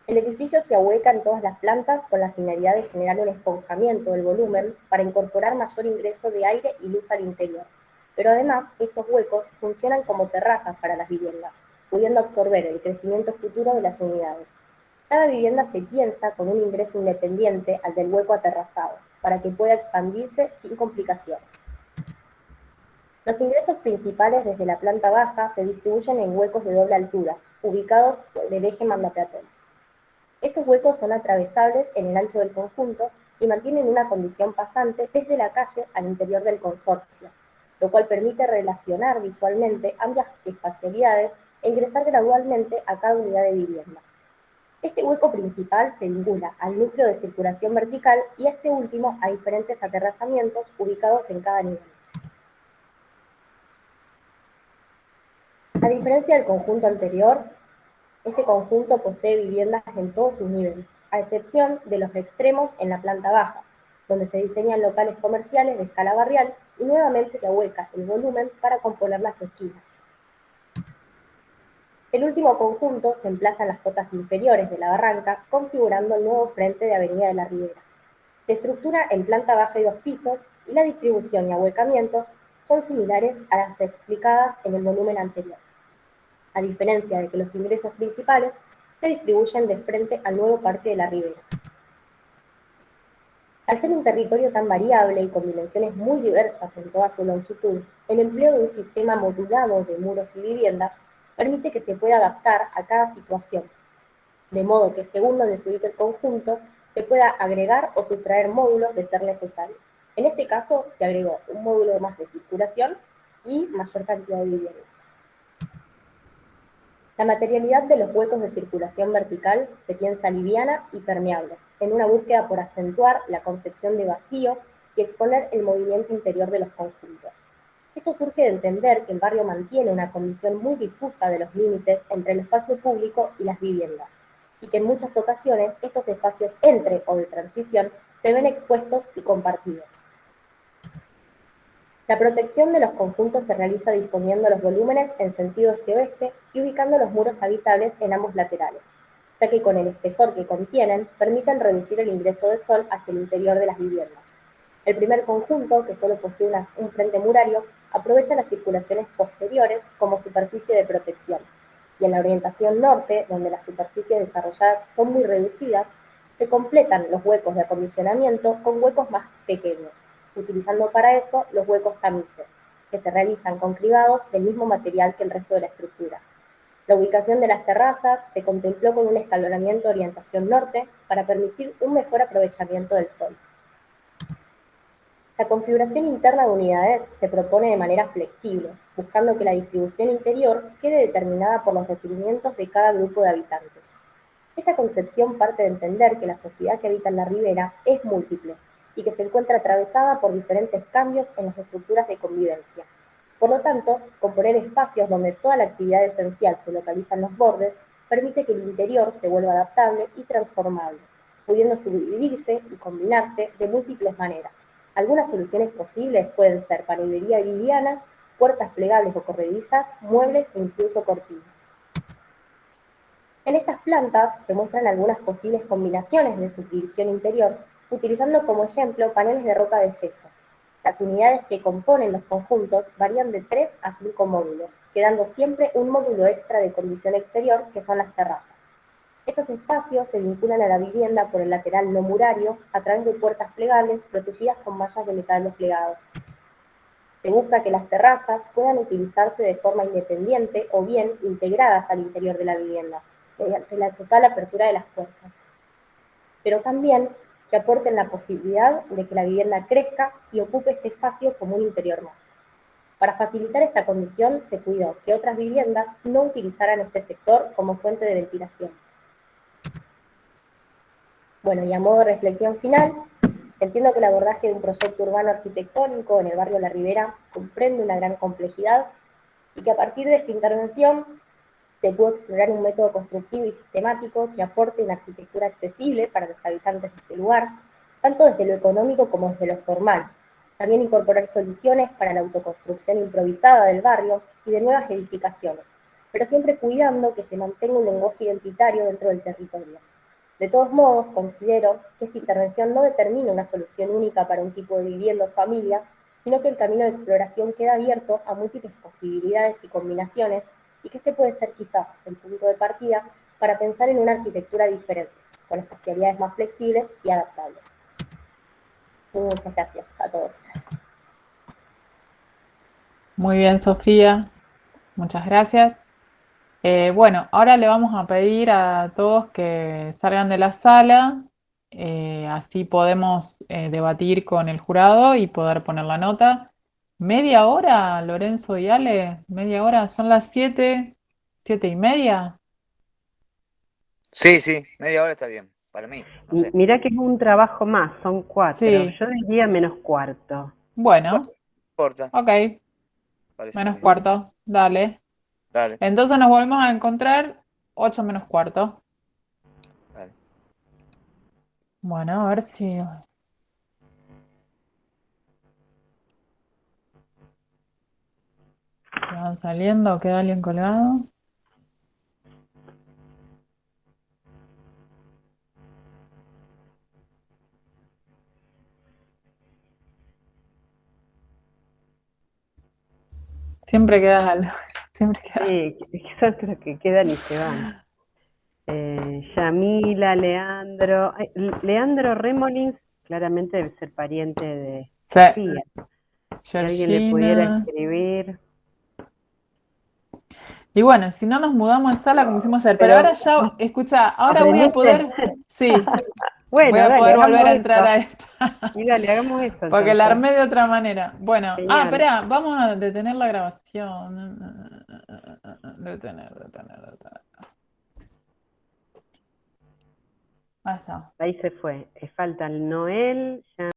El edificio se ahueca en todas las plantas con la finalidad de generar un esponjamiento del volumen para incorporar mayor ingreso de aire y luz al interior, pero además estos huecos funcionan como terrazas para las viviendas, pudiendo absorber el crecimiento futuro de las unidades. Cada vivienda se piensa con un ingreso independiente al del hueco aterrazado, para que pueda expandirse sin complicaciones. Los ingresos principales desde la planta baja se distribuyen en huecos de doble altura, ubicados sobre el eje manda-peatón. Estos huecos son atravesables en el ancho del conjunto y mantienen una condición pasante desde la calle al interior del consorcio, lo cual permite relacionar visualmente ambas espacialidades e ingresar gradualmente a cada unidad de vivienda. Este hueco principal se vincula al núcleo de circulación vertical y a este último a diferentes aterrazamientos ubicados en cada nivel. A diferencia del conjunto anterior, este conjunto posee viviendas en todos sus niveles, a excepción de los extremos en la planta baja, donde se diseñan locales comerciales de escala barrial y nuevamente se ahueca el volumen para componer las esquinas. El último conjunto se emplaza en las cotas inferiores de la barranca, configurando el nuevo frente de Avenida de la Ribera. Se estructura en planta baja y 2 pisos, y la distribución y ahuecamientos son similares a las explicadas en el volumen anterior, a diferencia de que los ingresos principales se distribuyen de frente al nuevo Parque de la Ribera. Al ser un territorio tan variable y con dimensiones muy diversas en toda su longitud, el empleo de un sistema modulado de muros y viviendas permite que se pueda adaptar a cada situación, de modo que según donde se ubique el conjunto, se pueda agregar o sustraer módulos de ser necesario. En este caso, se agregó un módulo más de circulación y mayor cantidad de viviendas. La materialidad de los huecos de circulación vertical se piensa liviana y permeable, en una búsqueda por acentuar la concepción de vacío y exponer el movimiento interior de los conjuntos. Esto surge de entender que el barrio mantiene una condición muy difusa de los límites entre el espacio público y las viviendas, y que en muchas ocasiones estos espacios entre o de transición se ven expuestos y compartidos. La protección de los conjuntos se realiza disponiendo los volúmenes en sentido este-oeste y ubicando los muros habitables en ambos laterales, ya que con el espesor que contienen permiten reducir el ingreso de sol hacia el interior de las viviendas. El primer conjunto, que solo posee un frente murario, aprovecha las circulaciones posteriores como superficie de protección, y en la orientación norte, donde las superficies desarrolladas son muy reducidas, se completan los huecos de acondicionamiento con huecos más pequeños, utilizando para eso los huecos tamices, que se realizan con cribados del mismo material que el resto de la estructura. La ubicación de las terrazas se contempló con un escalonamiento de orientación norte para permitir un mejor aprovechamiento del sol. La configuración interna de unidades se propone de manera flexible, buscando que la distribución interior quede determinada por los requerimientos de cada grupo de habitantes. Esta concepción parte de entender que la sociedad que habita en la ribera es múltiple y que se encuentra atravesada por diferentes cambios en las estructuras de convivencia. Por lo tanto, componer espacios donde toda la actividad esencial se localiza en los bordes permite que el interior se vuelva adaptable y transformable, pudiendo subdividirse y combinarse de múltiples maneras. Algunas soluciones posibles pueden ser panadería liviana, puertas plegables o corredizas, muebles e incluso cortinas. En estas plantas se muestran algunas posibles combinaciones de subdivisión interior, utilizando como ejemplo paneles de roca de yeso. Las unidades que componen los conjuntos varían de 3 a 5 módulos, quedando siempre un módulo extra de condición exterior, que son las terrazas. Estos espacios se vinculan a la vivienda por el lateral no murario a través de puertas plegables protegidas con mallas de metal desplegado. Se busca que las terrazas puedan utilizarse de forma independiente o bien integradas al interior de la vivienda, mediante la total apertura de las puertas, pero también que aporten la posibilidad de que la vivienda crezca y ocupe este espacio como un interior más. Para facilitar esta condición, se cuidó que otras viviendas no utilizaran este sector como fuente de ventilación. Bueno, y a modo de reflexión final, entiendo que el abordaje de un proyecto urbano arquitectónico en el barrio La Ribera comprende una gran complejidad y que a partir de esta intervención se pudo explorar un método constructivo y sistemático que aporte una arquitectura accesible para los habitantes de este lugar, tanto desde lo económico como desde lo formal. También incorporar soluciones para la autoconstrucción improvisada del barrio y de nuevas edificaciones, pero siempre cuidando que se mantenga un lenguaje identitario dentro del territorio. De todos modos, considero que esta intervención no determina una solución única para un tipo de vivienda o familia, sino que el camino de exploración queda abierto a múltiples posibilidades y combinaciones, y que este puede ser quizás el punto de partida para pensar en una arquitectura diferente, con espacialidades más flexibles y adaptables. Muchas gracias a todos. Muy bien, Sofía. Muchas gracias. Bueno, ahora le vamos a pedir a todos que salgan de la sala, así podemos debatir con el jurado y poder poner la nota. ¿Media hora, Lorenzo y Ale? ¿Media hora? ¿Son las 7, 7:30? Sí, media hora está bien, para mí, no sé. Mirá que es un trabajo más, son 4. Sí, Yo diría menos cuarto. bueno, Bueno, no importa, ok, parece menos bien. cuarto, dale. Dale, Entonces nos volvemos a encontrar 8 menos cuarto. dale. Bueno, a ver si van saliendo o queda alguien colgado. Siempre quedas algo. Siempre quedas. Sí, son los que quedan y se van. Yamila, Leandro. Leandro Remolins claramente debe ser pariente de Sí, Sofía. Si alguien le pudiera Georgina. escribir. Y bueno, si no nos mudamos de sala como hicimos ayer, pero ahora ya, escucha, ahora voy a ¿Aprendiste? poder, sí, voy Bueno, a dale, poder volver hagamos a entrar eso. a esta, Y dale, hagamos eso porque la entonces. armé de otra manera. Bueno, Genial. espera, vamos a detener la grabación. Detener. Ahí está. Ahí se fue. Faltan Noel,